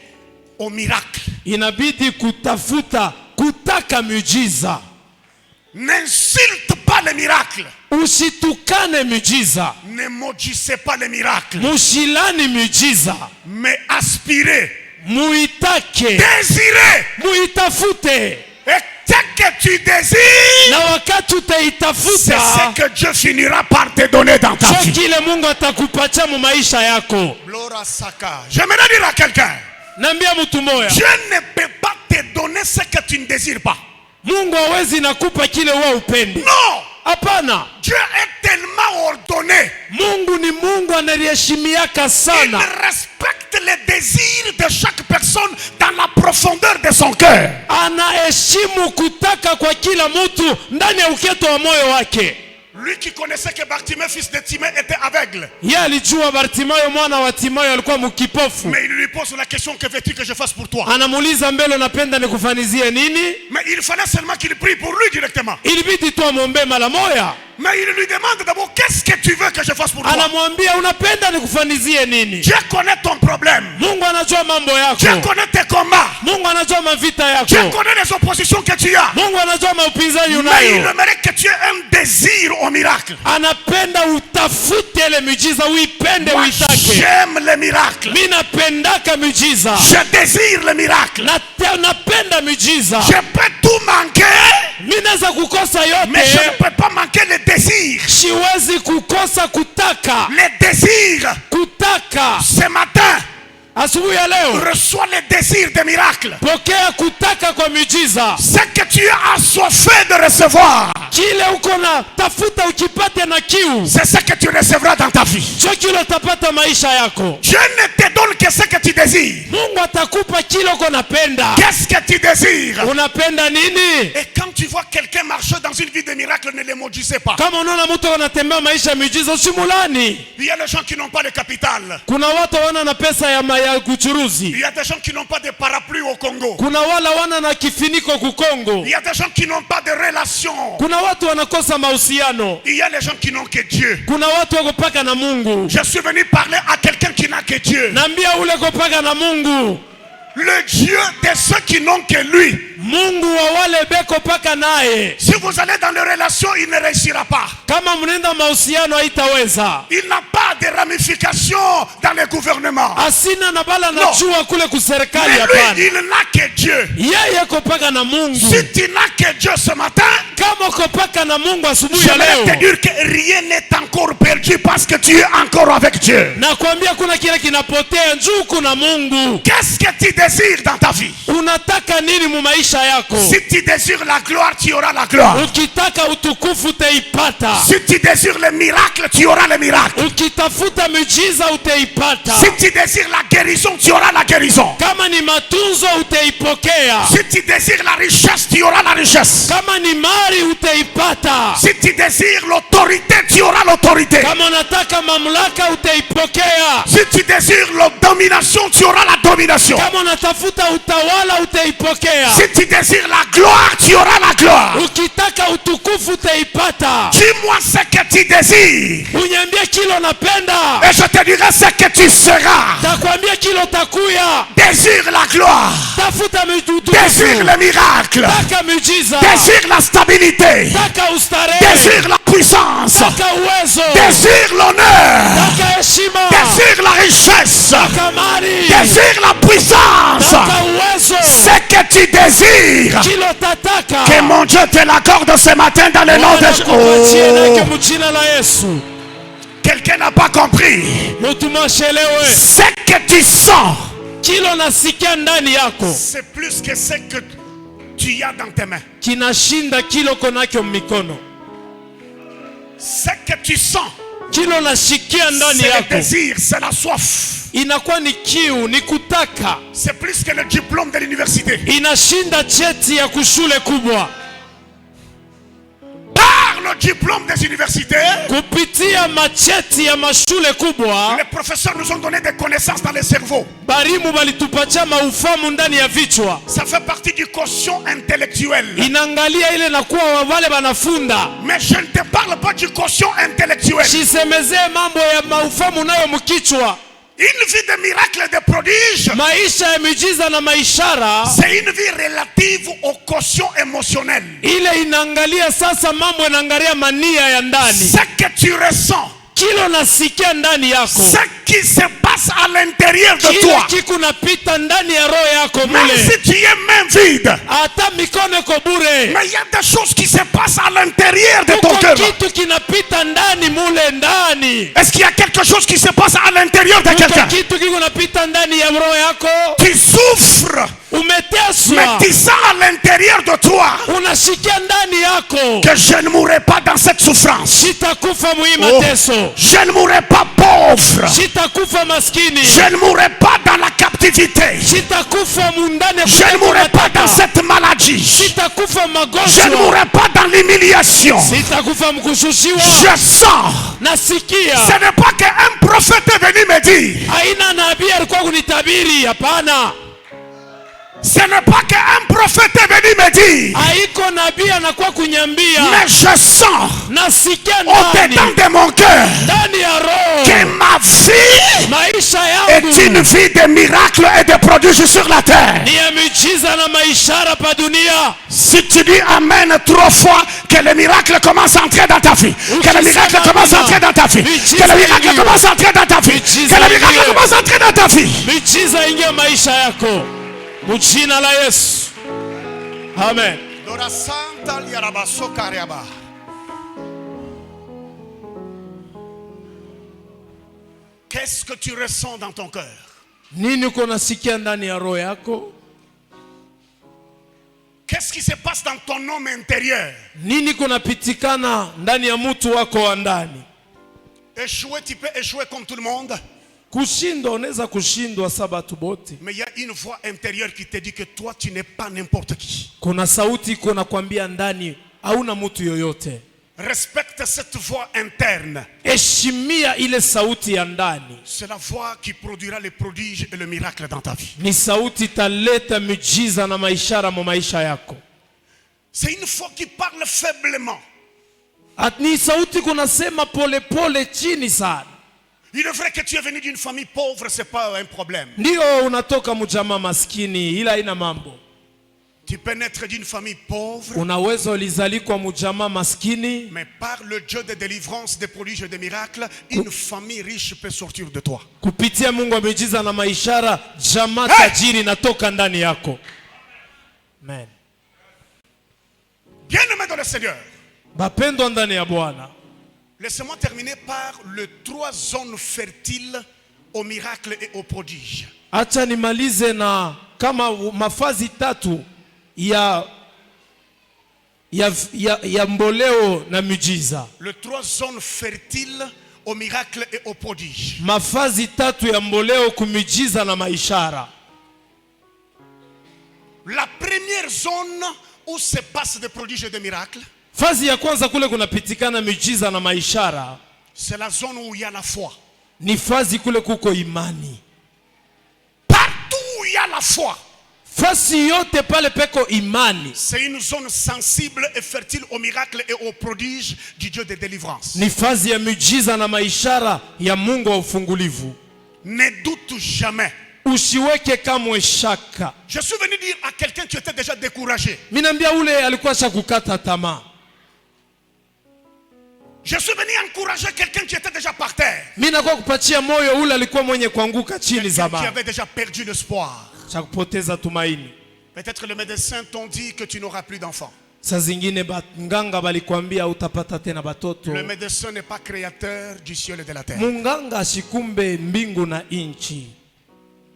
Speaker 3: au miracle.
Speaker 2: inabidi kutafuta, kutaka miujiza.
Speaker 3: N'insulte pas le miracle.
Speaker 2: Usitukane miujiza,
Speaker 3: Ne maudissez pas le miracle.
Speaker 2: mushilani miujiza,
Speaker 3: Mais aspirez,
Speaker 2: muitake,
Speaker 3: désirez.
Speaker 2: muitafute.
Speaker 3: Et ce que tu désires,
Speaker 2: Na wakati
Speaker 3: c'est
Speaker 2: utaitafuta,
Speaker 3: ce que Dieu finira par te donner dans ta
Speaker 2: cho
Speaker 3: vie.
Speaker 2: kile Mungu atakupatia mu maisha yako.
Speaker 3: J'aimerais dire à quelqu'un,
Speaker 2: Nambia mtu moya,
Speaker 3: Dieu ne peut pas te donner ce que tu ne désires pas.
Speaker 2: Mungu hawezi nakupa kile wewe upende.
Speaker 3: Non.
Speaker 2: Hapana.
Speaker 3: Dieu est tellement ordonné.
Speaker 2: Mungu ni Mungu anayeheshimiaka
Speaker 3: Il
Speaker 2: sana.
Speaker 3: respecte les désirs de chaque personne dans la profondeur de son cœur.
Speaker 2: Anaheshimu kutaka kwa kila mtu ndani ya uketo wa moyo wake.
Speaker 3: Lui qui connaissait que Bartimée, fils de Timée, était aveugle.
Speaker 2: Yeye alijua Bartimayo mwana wa Timayo alikuwa mkipofu.
Speaker 3: Mais il lui pose la question, que veux-tu que je fasse pour toi?
Speaker 2: Anamuuliza mbele, unapenda nikufanizie nini?
Speaker 3: Mais il fallait seulement qu'il prie pour lui directement.
Speaker 2: Ilibidi tu amwombe mara moja.
Speaker 3: Mais il lui demande d'abord, qu'est-ce que tu veux que je fasse pour toi?
Speaker 2: Anamwambia unapenda nikufanizie nini?
Speaker 3: Dieu connaît ton problème.
Speaker 2: Mungu anajua mambo yako.
Speaker 3: Dieu connaît tes combats.
Speaker 2: Mungu anajua mavita yako.
Speaker 3: Dieu connaît les oppositions que tu as.
Speaker 2: Mungu anajua maupinzani
Speaker 3: Mais il
Speaker 2: unayo.
Speaker 3: aimerait que tu aies un désir au miracle.
Speaker 2: Anapenda utafute ile miujiza, uipende,
Speaker 3: Moi,
Speaker 2: uitake.
Speaker 3: j'aime les miracles.
Speaker 2: Mimi napendaka miujiza.
Speaker 3: Je désire le miracle.
Speaker 2: Napenda miujiza.
Speaker 3: Je peux tout manquer,
Speaker 2: Mimi naweza kukosa
Speaker 3: mais je ne
Speaker 2: yote.
Speaker 3: peux pas manquer le désir.
Speaker 2: Siwezi kukosa kutaka.
Speaker 3: Le désir.
Speaker 2: Kutaka.
Speaker 3: Ce matin,
Speaker 2: Asubuhi ya leo
Speaker 3: reçois le désir des miracles.
Speaker 2: pokea kutaka kwa miujiza.
Speaker 3: Ce que tu as assoiffé de recevoir,
Speaker 2: Kile uko na tafuta ukipate na kiu,
Speaker 3: c'est ce que tu recevras dans ta vie.
Speaker 2: cho kile utapata maisha yako.
Speaker 3: Dieu ne te donne que ce que tu désires.
Speaker 2: Mungu atakupa kile uko napenda.
Speaker 3: Qu'est-ce que tu désires?
Speaker 2: Unapenda nini?
Speaker 3: Et quand tu vois quelqu'un marcher dans une vie de miracle, ne le maudissez pas.
Speaker 2: Kama unaona mtu anatembea maisha ya miujiza usimulani.
Speaker 3: Il y a des gens qui n'ont pas de capital.
Speaker 2: Kuna watu wana na pesa ya
Speaker 3: Il
Speaker 2: kuchuruzi.
Speaker 3: y a des gens qui n'ont pas de parapluie au Congo.
Speaker 2: Kuna wala wana na kifiniko kukongo.
Speaker 3: Il y a des gens qui n'ont pas de relation.
Speaker 2: Kuna watu wanakosa mahusiano.
Speaker 3: Il y a les gens qui n'ont que Dieu.
Speaker 2: Kuna watu wako paka na Mungu.
Speaker 3: Je suis venu parler à quelqu'un qui n'a que Dieu.
Speaker 2: Nambia ule ko paka na Mungu.
Speaker 3: Le Dieu de ceux qui n'ont que lui.
Speaker 2: Mungu wa wale beko paka naye.
Speaker 3: Si vous allez dans les relations, il ne réussira pas.
Speaker 2: Kama mnenda mahusiano haitaweza.
Speaker 3: Il n'a pas de ramifications dans le gouvernement.
Speaker 2: Asina na bala na
Speaker 3: No.
Speaker 2: jua kule kuserikali
Speaker 3: Mais
Speaker 2: hapana.
Speaker 3: lui, il n'a que Dieu.
Speaker 2: Yeye ko paka na Mungu.
Speaker 3: Si tu n'as que Dieu ce matin,
Speaker 2: Kama ko paka na Mungu asubuhi ya
Speaker 3: j'aimerais te
Speaker 2: leo.
Speaker 3: dire que rien n'est encore perdu parce que tu es encore avec Dieu.
Speaker 2: Nakwambia kuna kile kinapotea njoo kuna Mungu.
Speaker 3: Qu'est-ce que tu désires dans ta vie?
Speaker 2: Unataka nini mu maisha yako?
Speaker 3: Si tu désires la gloire, tu auras la gloire.
Speaker 2: Ukitaka utukufu utaipata.
Speaker 3: Si tu désires le miracle, tu auras le miracle.
Speaker 2: Ukitafuta miujiza utaipata.
Speaker 3: Si tu désires la guérison, tu auras la guérison.
Speaker 2: Kama ni matunzo utaipokea.
Speaker 3: Si tu désires la richesse, tu auras la richesse.
Speaker 2: Kama ni mali utaipata.
Speaker 3: Si tu désires l'autorité, tu auras l'autorité.
Speaker 2: Kama unataka mamlaka utaipokea.
Speaker 3: Si tu désires la domination, tu auras la domination.
Speaker 2: Kama unatafuta utawala utaipokea.
Speaker 3: Si tu désires la gloire, tu auras la gloire.
Speaker 2: Ukitaka utukufu utaipata.
Speaker 3: Dis-moi ce que tu désires.
Speaker 2: Uniambie kile unapenda.
Speaker 3: Et je te dirai ce que tu seras.
Speaker 2: Takwambia kile utakuya.
Speaker 3: Désire la gloire.
Speaker 2: Tafuta utukufu.
Speaker 3: Désire le miracle.
Speaker 2: Taka miujiza.
Speaker 3: Désire la stabilité.
Speaker 2: Taka ustarehe.
Speaker 3: Désire la puissance.
Speaker 2: Taka uwezo.
Speaker 3: Désire l'honneur.
Speaker 2: Taka heshima.
Speaker 3: Désire la richesse.
Speaker 2: Taka mali.
Speaker 3: Désire la puissance.
Speaker 2: Taka uwezo.
Speaker 3: Ce que tu désires.
Speaker 2: Kile utataka.
Speaker 3: Que mon Dieu te l'accorde ce matin dans le nom de Jésus.
Speaker 2: Kupatie nake mjina la Yesu.
Speaker 3: Quelqu'un n'a pas compris.
Speaker 2: Mtu mashelewe.
Speaker 3: Ce que tu sens,
Speaker 2: Kile unasikia ndani yako
Speaker 3: c'est plus que ce que tu as dans tes mains.
Speaker 2: kinashinda kile uko nacho mikono.
Speaker 3: Ce que tu sens,
Speaker 2: Kile unashikia ndani
Speaker 3: c'est le
Speaker 2: yako
Speaker 3: désir, c'est la soif.
Speaker 2: inakuwa ni kiu, ni kutaka.
Speaker 3: C'est plus que le diplôme de l'université.
Speaker 2: Inashinda cheti ya kushule kubwa.
Speaker 3: Par le diplôme des universités,
Speaker 2: Kupitia macheti ya mashule kubwa,
Speaker 3: les professeurs nous ont donné des connaissances dans le cerveau.
Speaker 2: barimu balitupatia maufamu ndani ya vichwa.
Speaker 3: Ça fait partie du quotient intellectuel.
Speaker 2: Inaangalia ile na kuwa wale banafunda.
Speaker 3: Mais je ne te parle pas du quotient intellectuel.
Speaker 2: Shisemezee mambo ya maufamu nayo mkichwa.
Speaker 3: Une vie de miracle et de prodige,
Speaker 2: Maisha ya miujiza na maishara,
Speaker 3: c'est une vie relative au quotient émotionnel.
Speaker 2: ile inaangalia sasa mambo, inaangalia mania ya ndani.
Speaker 3: Ce que tu ressens,
Speaker 2: Kile unasikia ndani yako,
Speaker 3: ce qui se passe passe à l'intérieur de toi, même si tu es main vide, mais il y a des choses qui se passent à l'intérieur de ton cœur. Est-ce qu'il y a quelque chose qui se passe à l'intérieur de quelqu'un? Tu souffres, mais tu sens à l'intérieur de toi que je ne mourrai pas dans cette souffrance. Je ne mourrai pas pauvre. Je ne mourrai pas dans la captivité. Je ne mourrai pas dans cette maladie. Je ne mourrai pas dans l'humiliation. Je sens. Ce n'est pas qu'un prophète est venu me dire. Ce n'est pas qu'un prophète est venu me dire. Mais je sens au-dedans de mon cœur que ma vie est une vie de miracles et de prodiges sur la terre. Si tu dis Amen 3 fois, que le miracle commence à entrer dans ta vie. Que le miracle commence à entrer dans ta vie. Que le miracle commence à entrer dans ta vie. Que le miracle commence à entrer dans ta vie.
Speaker 2: Mujina la Yesu. Amen.
Speaker 3: Qu'est-ce que tu ressens dans ton cœur? Qu'est-ce qui se passe dans ton homme intérieur? Échouer, tu peux échouer comme tout le monde. Mais il y a une voix intérieure qui te dit que toi tu n'es pas n'importe qui. Respecte cette voix interne. C'est la voix qui produira les prodiges et le miracle dans ta vie. C'est une voix qui parle faiblement. Il est vrai que tu es venu d'une famille pauvre, ce n'est pas un problème. Tu peux naître d'une famille pauvre, mais par le Dieu de délivrance, des prodiges et des miracles, une famille riche peut sortir de toi. Amen. Bien-aimé dans le Seigneur, laissez-moi terminer par les 3 zones fertiles au miracle et au prodige.
Speaker 2: Acha nimalize na kama mafazi tatu ya mboleo na miujiza.
Speaker 3: Les 3 zones fertiles au miracle et au prodige.
Speaker 2: Mafazi tatu ya mboleo kumiujiza na maishara.
Speaker 3: La première zone où se passent des prodiges et des miracles,
Speaker 2: fazi ya kwanza kule kunapitikana miujiza na maishara,
Speaker 3: c'est la zone où il y a la foi.
Speaker 2: Ni fazi kule kuko imani.
Speaker 3: Partout où il y a la foi,
Speaker 2: fasi yote pale peko imani.
Speaker 3: C'est une zone sensible et fertile au miracle et au prodige du Dieu de délivrance.
Speaker 2: Ni fazi ya miujiza na maishara ya Mungu wa ufungulivu.
Speaker 3: Ne doute jamais.
Speaker 2: Usiweke kamwe shaka.
Speaker 3: Je suis venu dire à quelqu'un qui était déjà découragé.
Speaker 2: Minambia ule alikuwa shakukata tamaa.
Speaker 3: Je suis venu encourager quelqu'un qui était déjà par terre.
Speaker 2: Mina kwa kupatia moyo ule alikuwa mwenye kuanguka chini zamani.
Speaker 3: Qui avait déjà perdu l'espoir.
Speaker 2: Shakupoteza tumaini.
Speaker 3: Peut-être les médecins t'ont dit que tu n'auras plus d'enfants.
Speaker 2: Saa zingine nganga balikwambia utapata tena batoto.
Speaker 3: Le médecin n'est pas créateur du ciel et de la terre.
Speaker 2: Munganga ashikumbe mbingu na inchi.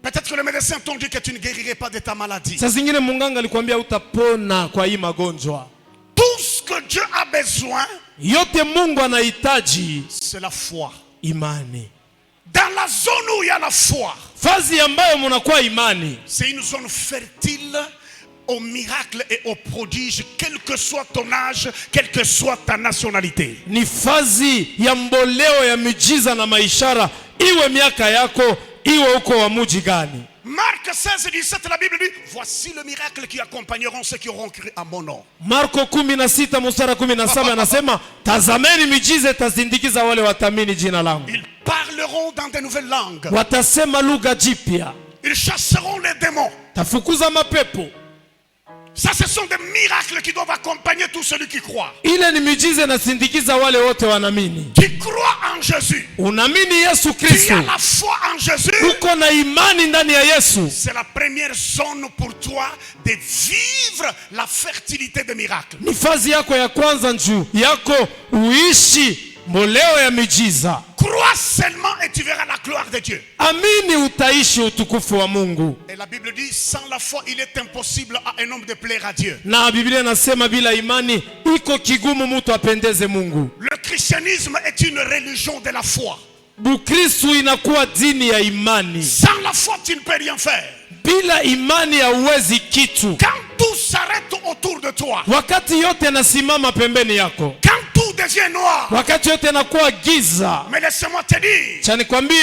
Speaker 3: Peut-être que les médecins t'ont dit que tu ne guérirais pas de ta maladie.
Speaker 2: Saa zingine munganga alikwambia utapona kwa hii magonjwa.
Speaker 3: Tout ce que Dieu a besoin,
Speaker 2: yote Mungu anahitaji,
Speaker 3: c'est la foi.
Speaker 2: Imani.
Speaker 3: Dans la zone où il y a la foi,
Speaker 2: fazi ambayo munakuwa imani,
Speaker 3: c'est une zone fertile au miracle et au prodige, quel que soit ton âge, quelle que soit ta nationalité.
Speaker 2: Ni fazi ya mboleo ya miujiza na maishara, iwe miaka yako, iwe uko wa muji gani.
Speaker 3: Marc 16:17, la Bible dit, voici le miracle qui accompagneront ceux qui auront cru à mon nom.
Speaker 2: Marko 16:17 anasema, tazameni miujiza itazindikiza wale watamini jina langu.
Speaker 3: Ils parleront dans de nouvelles langues.
Speaker 2: Watasema lugha jipya.
Speaker 3: Ils chasseront les démons.
Speaker 2: Tafukuza mapepo.
Speaker 3: Ça, ce sont des miracles qui doivent accompagner tout celui qui croit.
Speaker 2: Ile ni miujiza inasindikiza wale wote wanaamini.
Speaker 3: Qui croit en Jésus.
Speaker 2: Unamini Yesu Kristo.
Speaker 3: Qui a la foi en Jésus,
Speaker 2: uko na imani ndani ya Yesu,
Speaker 3: c'est la première zone pour toi de vivre la fertilité des miracles.
Speaker 2: Ni fazi yako ya kwanza njuu yako uishi moleo ya miujiza.
Speaker 3: Crois seulement et tu verras la gloire de Dieu.
Speaker 2: Amini utaishi utukufu wa Mungu.
Speaker 3: Et la Bible dit, sans la foi, il est impossible à un homme de plaire à Dieu.
Speaker 2: Na Biblia inasema bila imani iko kigumu mtu apendeze Mungu.
Speaker 3: Le christianisme est une religion de la foi.
Speaker 2: Bukristo inakuwa dini ya imani.
Speaker 3: Sans la foi, tu ne peux rien faire.
Speaker 2: Bila imani hauwezi kitu.
Speaker 3: Quand tout s'arrête autour de toi,
Speaker 2: Wakati yote nasimama pembeni yako,
Speaker 3: quand tout devient noir,
Speaker 2: wakati yote nakuwa giza,
Speaker 3: mais laisse-moi te dire,
Speaker 2: cha nikwambie,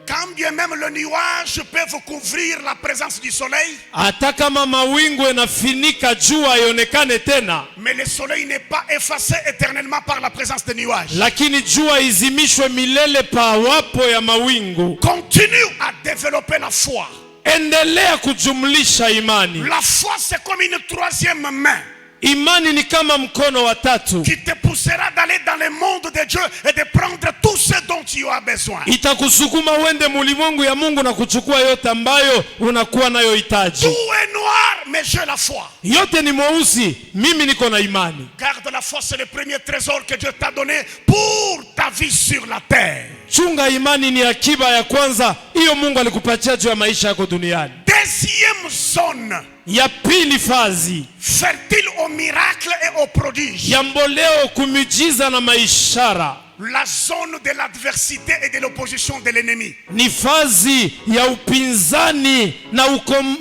Speaker 3: quand bien même le nuage peut couvrir la présence du soleil,
Speaker 2: hata kama mawingu yanafinika jua ionekane tena,
Speaker 3: mais le soleil n'est pas effacé éternellement par la présence des nuages.
Speaker 2: lakini jua izimishwe milele pa wapo ya mawingu.
Speaker 3: Continue à développer la foi.
Speaker 2: Endelea kujumlisha imani.
Speaker 3: La foi, c'est comme une troisième main
Speaker 2: Imani ni kama mkono wa tatu,
Speaker 3: qui te poussera d'aller dans le monde de Dieu et de prendre tout ce dont tu as besoin.
Speaker 2: itakusukuma uende mulimwengu ya Mungu na kuchukua yote ambayo unakuwa nayo hitaji.
Speaker 3: Tout est noir, mais j'ai la foi.
Speaker 2: Yote ni mweusi, mimi niko na imani.
Speaker 3: Garde la foi, c'est le premier trésor que Dieu t'a donné pour ta vie sur la terre.
Speaker 2: Chunga imani, ni akiba ya kwanza hiyo Mungu alikupatia juu ya maisha yako duniani.
Speaker 3: Deuxième zone,
Speaker 2: Ya pili fazi
Speaker 3: fertile au miracle et au prodige.
Speaker 2: ya mboleo kumiujiza na maishara,
Speaker 3: La zone de l'adversité et de l'opposition de l'ennemi.
Speaker 2: ni fazi ya upinzani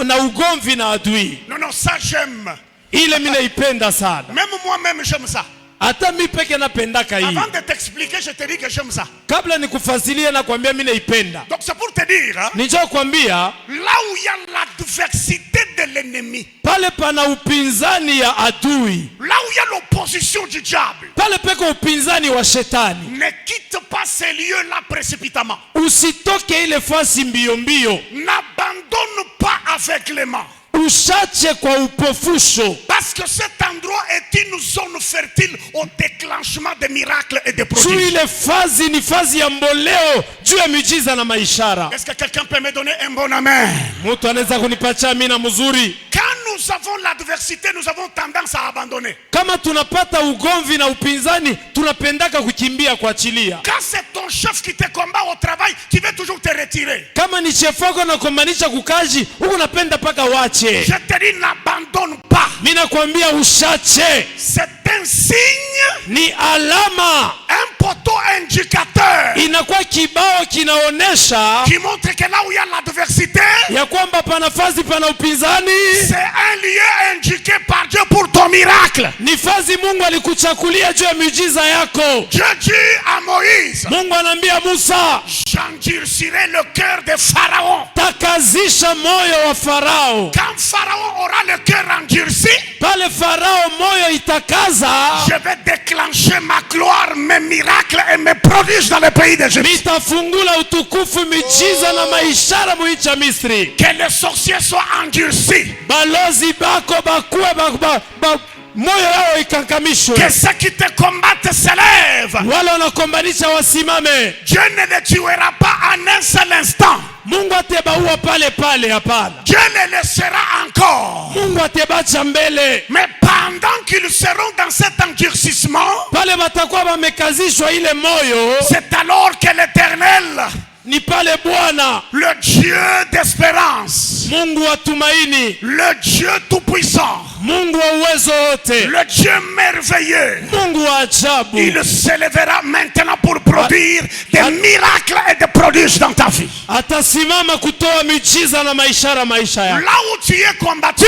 Speaker 2: na ugomvi na adui.
Speaker 3: Non, non, ça j'aime.
Speaker 2: Ile mimi naipenda sana,
Speaker 3: Même moi-même j'aime ça.
Speaker 2: hata mimi peke napendaka hii.
Speaker 3: Avant de t'expliquer, je te dis que j'aime ça.
Speaker 2: Kabla nikufasilie na kwambia mimi naipenda.
Speaker 3: Donc c'est pour te dire, hein,
Speaker 2: Nijua kwambia
Speaker 3: là où il y a l'adversité de l'ennemi,
Speaker 2: pale pana upinzani ya adui,
Speaker 3: là où il y a l'opposition du diable,
Speaker 2: pale peko upinzani wa shetani,
Speaker 3: ne quitte pas ces lieux-là précipitamment.
Speaker 2: usitoke ile fasi mbio mbio,
Speaker 3: N'abandonne pas aveuglément.
Speaker 2: usache kwa upofusho,
Speaker 3: Parce que cet endroit est une zone fertile au déclenchement des miracles et des
Speaker 2: juu
Speaker 3: prodiges.
Speaker 2: ile fazi ni fazi ya mboleo juu ya miujiza na maishara.
Speaker 3: Est-ce que quelqu'un peut me donner un bon amen?
Speaker 2: Mtu anaweza kunipatia amina mzuri?
Speaker 3: Quand nous avons l'adversité, nous avons tendance à abandonner.
Speaker 2: Kama tunapata ugomvi na upinzani, tunapendaka kukimbia kuachilia.
Speaker 3: Quand c'est ton chef qui te combat au travail, tu veux toujours te retirer.
Speaker 2: Kama ni chef wako na kumaanisha kukaji, huko unapenda paka wache.
Speaker 3: Je te dis, n'abandonne pas.
Speaker 2: Mimi nakwambia usache.
Speaker 3: C'est un signe,
Speaker 2: Ni alama,
Speaker 3: un poteau indicateur
Speaker 2: inakuwa kibao kinaonesha
Speaker 3: qui montre que là où il y a l'adversité,
Speaker 2: ya kwamba pana fazi pana upinzani,
Speaker 3: c'est un lieu indiqué par Dieu pour ton miracle.
Speaker 2: ni fazi Mungu alikuchakulia juu ya miujiza yako.
Speaker 3: Dieu dit à Moïse,
Speaker 2: Mungu anaambia Musa,
Speaker 3: j'endurcirai le cœur de Pharaon.
Speaker 2: takazisha moyo wa Farao.
Speaker 3: Quand Pharaon aura le cœur endurci,
Speaker 2: Pale Farao moyo itakaza,
Speaker 3: je vais déclencher ma gloire, mes miracles et mes prodiges dans le pays d'Égypte.
Speaker 2: mitafungula utukufu, miujiza na maishara muicha Misri.
Speaker 3: Que les sorciers soient endurcis.
Speaker 2: Balozi bako bakuwe moyo yao ikankamishwe.
Speaker 3: Que ceux qui te combattent s'élèvent.
Speaker 2: Wale wanakombanisha wasimame.
Speaker 3: Dieu ne les tuera pas en un seul instant.
Speaker 2: Mungu atebaua pale pale, hapana.
Speaker 3: Dieu les laissera encore.
Speaker 2: Mungu atebacha mbele.
Speaker 3: Mais pendant qu'ils seront dans cet endurcissement,
Speaker 2: Pale batakuwa bamekazishwa ile moyo,
Speaker 3: c'est alors que l'Éternel,
Speaker 2: ni pale Bwana
Speaker 3: le Dieu d'espérance,
Speaker 2: Mungu wa tumaini,
Speaker 3: le Dieu tout-puissant,
Speaker 2: Mungu wa uwezo wote,
Speaker 3: le Dieu merveilleux,
Speaker 2: Mungu wa ajabu,
Speaker 3: il s'élèvera maintenant pour produire des miracles et des prodiges dans ta vie.
Speaker 2: atasimama kutoa miujiza na maishara maisha yako.
Speaker 3: Là où tu es combattu,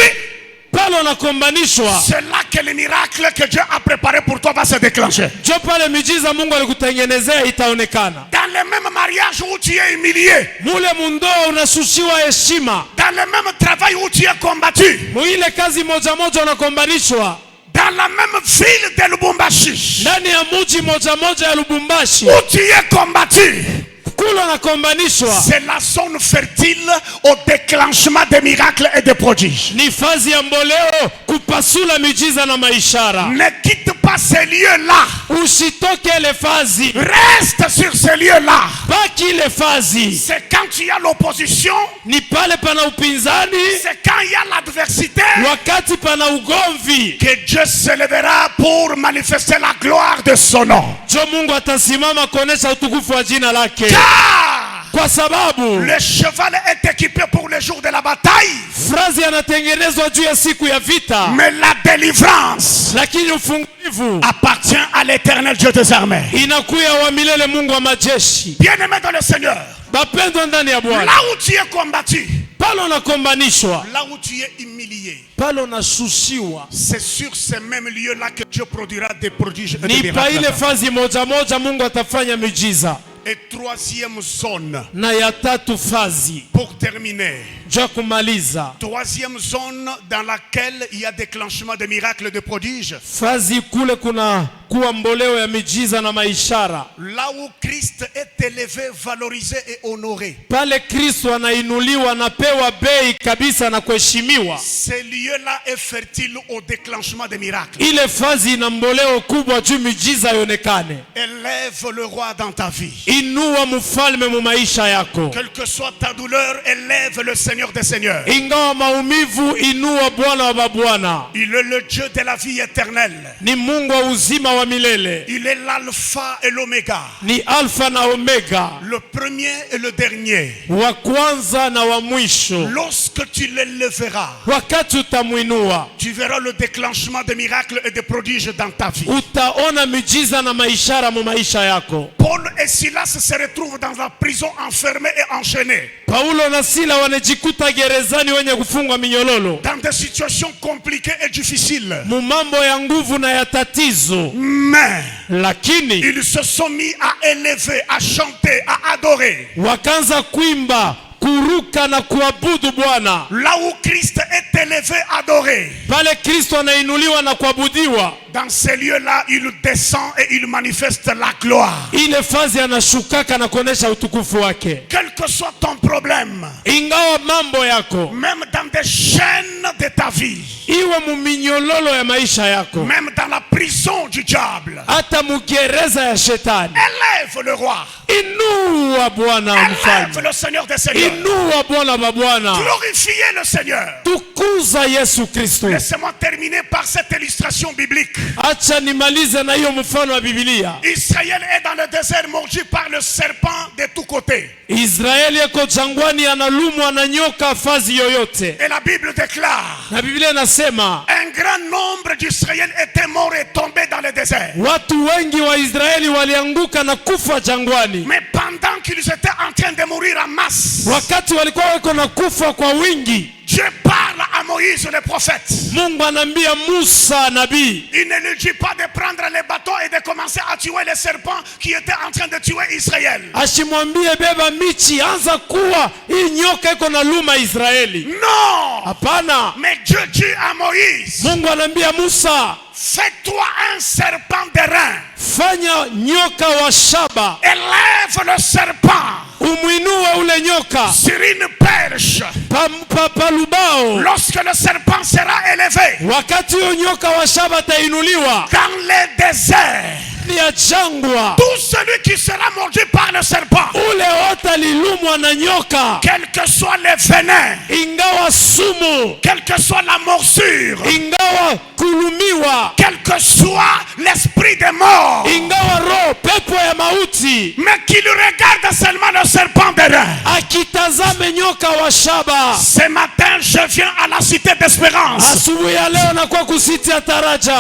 Speaker 2: Pale unakombanishwa,
Speaker 3: c'est là que le miracle que Dieu a préparé pour toi va se déclencher.
Speaker 2: jo pale miujiza Mungu alikutengenezea itaonekana.
Speaker 3: Dans le même mariage où tu es humilié,
Speaker 2: Mule mundoa unashushiwa heshima,
Speaker 3: dans le même travail où tu es combattu,
Speaker 2: muile kazi moja moja unakombanishwa,
Speaker 3: dans la même ville de Lubumbashi
Speaker 2: ndani ya muji moja moja ya Lubumbashi
Speaker 3: où tu es combattu, C'est la zone fertile au déclenchement des miracles et des prodiges.
Speaker 2: Ne
Speaker 3: quitte pas ces lieux-là. Reste sur ces lieux-là. C'est quand il y a l'opposition. C'est quand il y a l'adversité que Dieu se lèvera pour manifester la gloire de son nom.
Speaker 2: Kwa sababu
Speaker 3: le cheval est équipé pour le jour de la bataille. Mais la délivrance appartient à l'Éternel Dieu des armées. Bien-aimé dans le Seigneur, là où tu es combattu, là où tu es humilié, c'est sur ces mêmes lieux-là que Dieu produira des prodiges et des miracles. Et troisième zone, pour terminer, troisième zone dans laquelle il y a déclenchement de miracles et de prodiges, là où Christ est élevé, valorisé et honoré. Ce lieu-là est fertile au déclenchement des miracles. Élève le roi dans ta vie. Quelle que soit ta douleur, élève le Seigneur des Seigneurs. Il est le Dieu de la vie éternelle. Il est l'alpha et l'oméga. Le premier et le dernier. Lorsque tu l'élèveras, tu verras le déclenchement des miracles et des prodiges dans ta vie. Paul et Silas se retrouvent dans la prison enfermés et enchaînés. Dans des situations compliquées et difficiles. Mais ils se sont mis à élever, à chanter, à adorer. Là où Christ est élevé, adoré, dans ces lieux-là, il descend et il manifeste la gloire. Quel que soit ton problème, même dans des chaînes de ta vie, même dans la prison du diable, élève le roi, élève le Seigneur des Seigneurs, glorifiez le Seigneur. Laissez-moi terminer par cette illustration biblique. Israël est dans le désert mordu par le serpent de tous côtés. Et la Bible déclare, un grand nombre d'Israéliens étaient morts et tombés dans le désert. Mais pendant qu'ils étaient en train de mourir en masse, Dieu parle à Moïse le prophète. Il ne lui dit pas de prendre les bâtons et de commencer à tuer les serpents qui étaient en train de tuer Israël. Non. Mais Dieu dit à Moïse, fais-toi un serpent d'airain. Élève le serpent sur une perche. Lorsque le serpent sera élevé dans les déserts, tout celui qui sera mordu par le serpent, quel que soit le venin, quelle que soit la morsure, quel que soit l'esprit de mort, mais qu'il regarde seulement le serpent d'airain. Ce matin je viens à la cité d'Espérance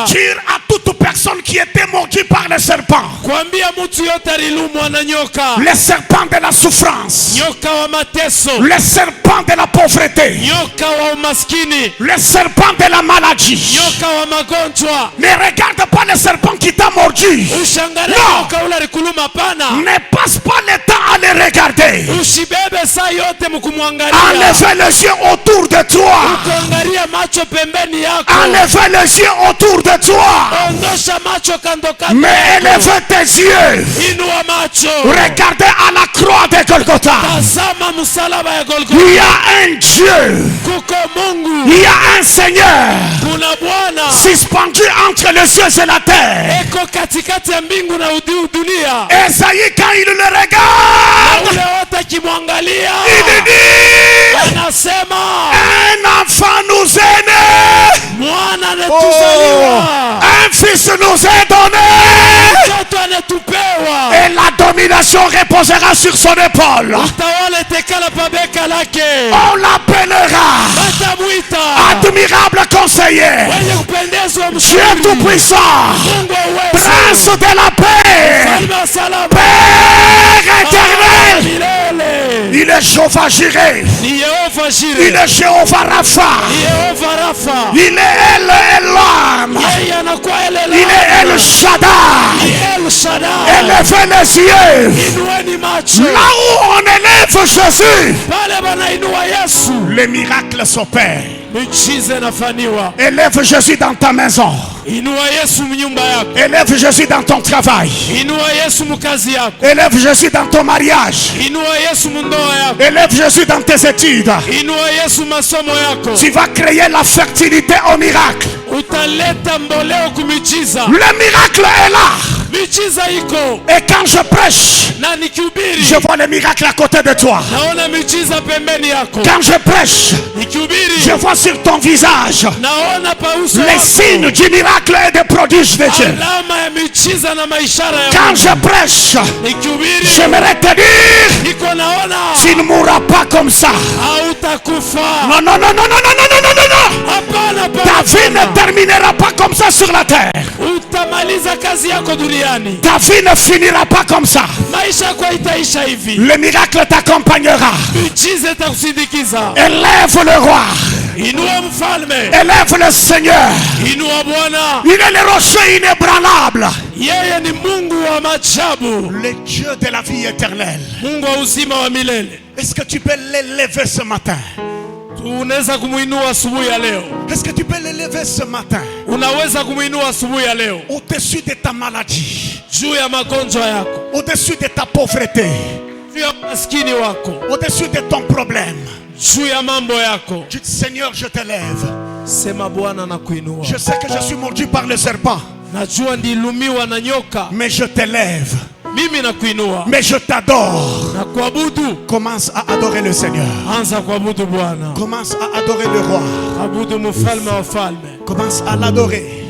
Speaker 3: dire à toute personne qui était mordue par le serpent, le serpent de la souffrance, le serpent de la pauvreté, le serpent de la maladie. Ne regarde pas le serpent qui t'a mordu. Non, ne passe pas le temps à le regarder. Enlevez les yeux autour de toi. Enlevez les yeux autour de toi. Mais élevez tes yeux. Regardez à la croix de Golgotha. Il y a un Dieu. Il y a un Seigneur suspendu entre les cieux et la terre. Esaïe, quand il le regarde, il dit, un enfant nous est né, un fils nous est donné, et la domination reposera sur son épaule. On l'appellera admirable conseiller, Dieu tout-puissant, prince de la paix, Père éternel. Il est Jéhovah Jireh, il est Jéhovah Rapha, il est El Elam, il est El Shaddai. Élevez les yeux là où on élève Jésus, les miracles s'opèrent. Élève Jésus dans ta maison. Élève Jésus dans ton travail. Élève Jésus dans ton mariage. Élève Jésus dans tes études. Tu vas créer la fertilité au miracle. Le miracle est là. Et quand je prêche, je vois le miracle à côté de toi. Quand je prêche, je vois sur ton visage les signes du miracle et des prodiges de Dieu. Quand je prêche, j'aimerais te dire, tu ne mourras pas comme ça. Non, non, non, non, non, non, non, non, non, non. Ta vie ne terminera pas comme ça sur la terre. Ta vie ne finira pas comme ça. Le miracle t'accompagnera. Élève le roi. Élève le Seigneur. Il est le rocher inébranlable. Le Dieu de la vie éternelle. Est-ce que tu peux l'élever ce matin? Est-ce que tu peux l'élever ce matin? Au-dessus de ta maladie, au-dessus de ta pauvreté, au-dessus de ton problème, dis, Seigneur, je t'élève. Je sais que je suis mordu par le serpent, mais je t'élève. Mais je t'adore. Commence à adorer le Seigneur. Commence à adorer le roi. Commence à l'adorer.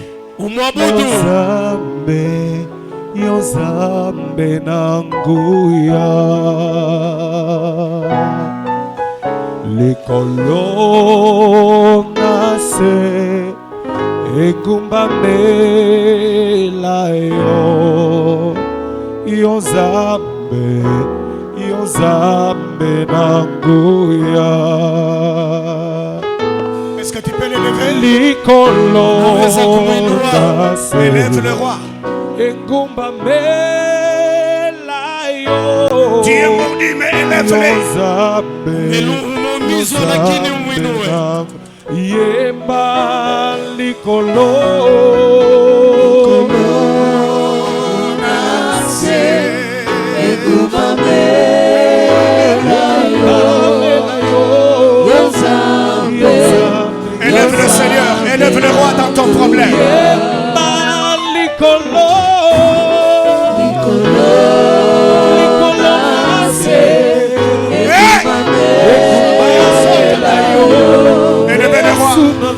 Speaker 3: Est-ce que tu peux l'élever? Élève le roi. Tu es mordu, mais élève-le. Élève le Seigneur, élève le roi dans ton problème. Élève le roi.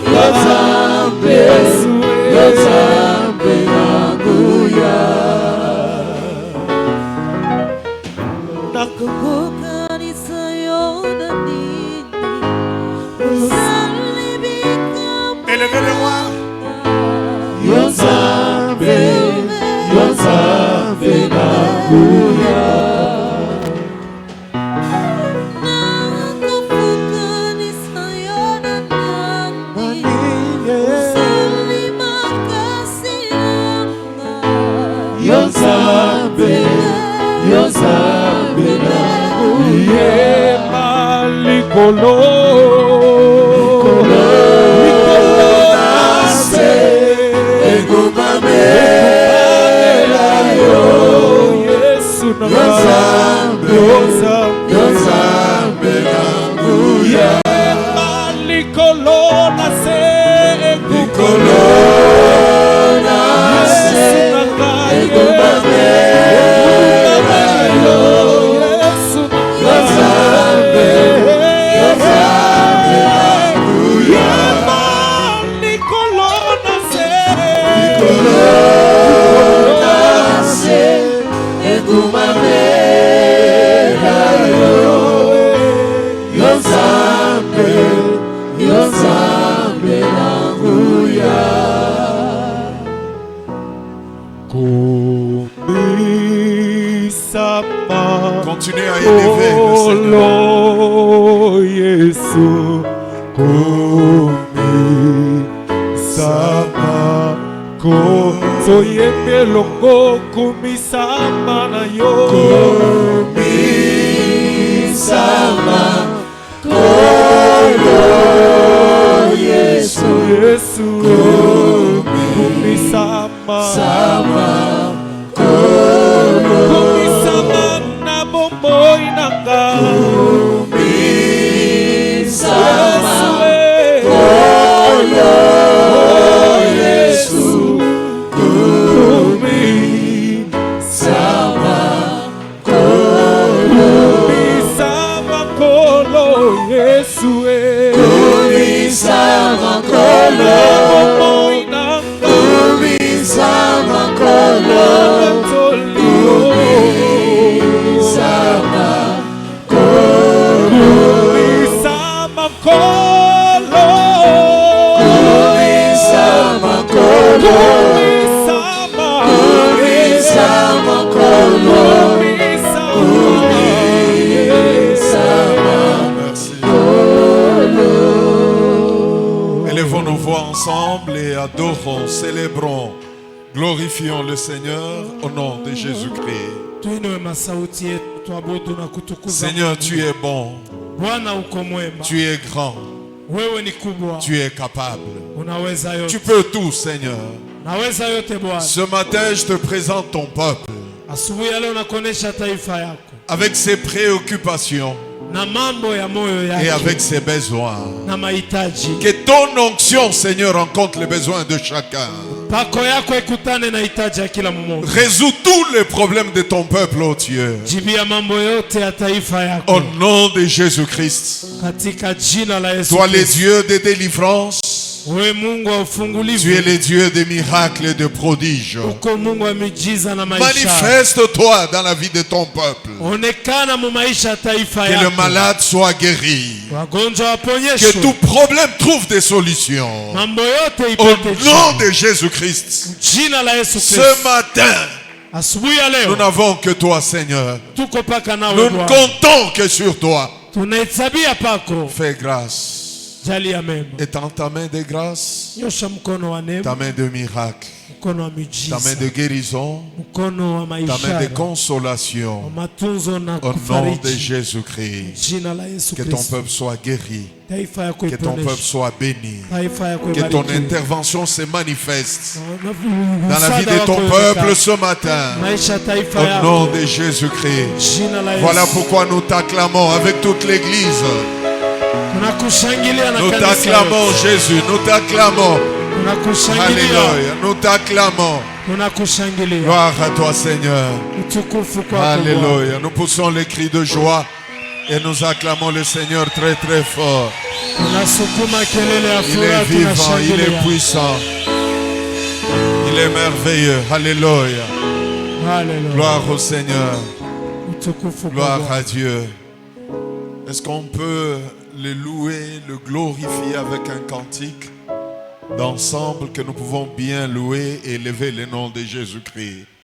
Speaker 3: Élevez le roi.
Speaker 4: Yes,
Speaker 1: Continuez à élever le Seigneur.
Speaker 3: Yesu kumisama kozoyembe longo kumisama na yo kumisama kolo Yesu Yesu kumisama sama kolo kumisama na bombo inanga kumisama kolo Yesu kumisama kolo kumisama kolo Yesu kumisama kolo kumisama kolo kumisama kolo kumisama kolo kumisama kolo kumisama kolo
Speaker 1: Élevons nos voix ensemble et adorons, célébrons, glorifions le Seigneur au nom de Jésus-Christ. Seigneur, tu es bon, tu es grand, tu es capable, tu peux tout, Seigneur. Ce matin, je te présente ton peuple avec ses préoccupations et avec ses besoins. Que ton onction, Seigneur, rencontre les besoins de chacun. Résous tous les problèmes de ton peuple, oh Dieu. Au nom de Jésus-Christ. Toi, le Dieu de délivrance. Tu es le Dieu des miracles et de prodiges. Manifeste-toi dans la vie de ton peuple. Que le malade soit guéri. Que tout problème trouve des solutions. Au nom de Jésus-Christ. Ce matin, nous n'avons que toi, Seigneur. Nous ne comptons que sur toi. Fais grâce. Étends ta main de grâce, ta main de miracle, ta main de guérison, ta main de consolation. Au nom de Jésus-Christ, que ton peuple soit guéri, que ton peuple soit béni, que ton intervention se manifeste dans la vie de ton peuple ce matin. Au nom de Jésus-Christ. Voilà pourquoi nous t'acclamons avec toute l'Église. Nous t'acclamons, Jésus, nous t'acclamons. Alléluia, nous t'acclamons. Gloire à toi, Seigneur. Alléluia. Nous poussons les cris de joie et nous acclamons le Seigneur très très fort. Il est vivant, il est puissant, il est merveilleux. Alléluia. Gloire au Seigneur. Gloire à Dieu. Est-ce qu'on peut le louer, le glorifier avec un cantique d'ensemble que nous pouvons bien louer et élever le nom de Jésus-Christ?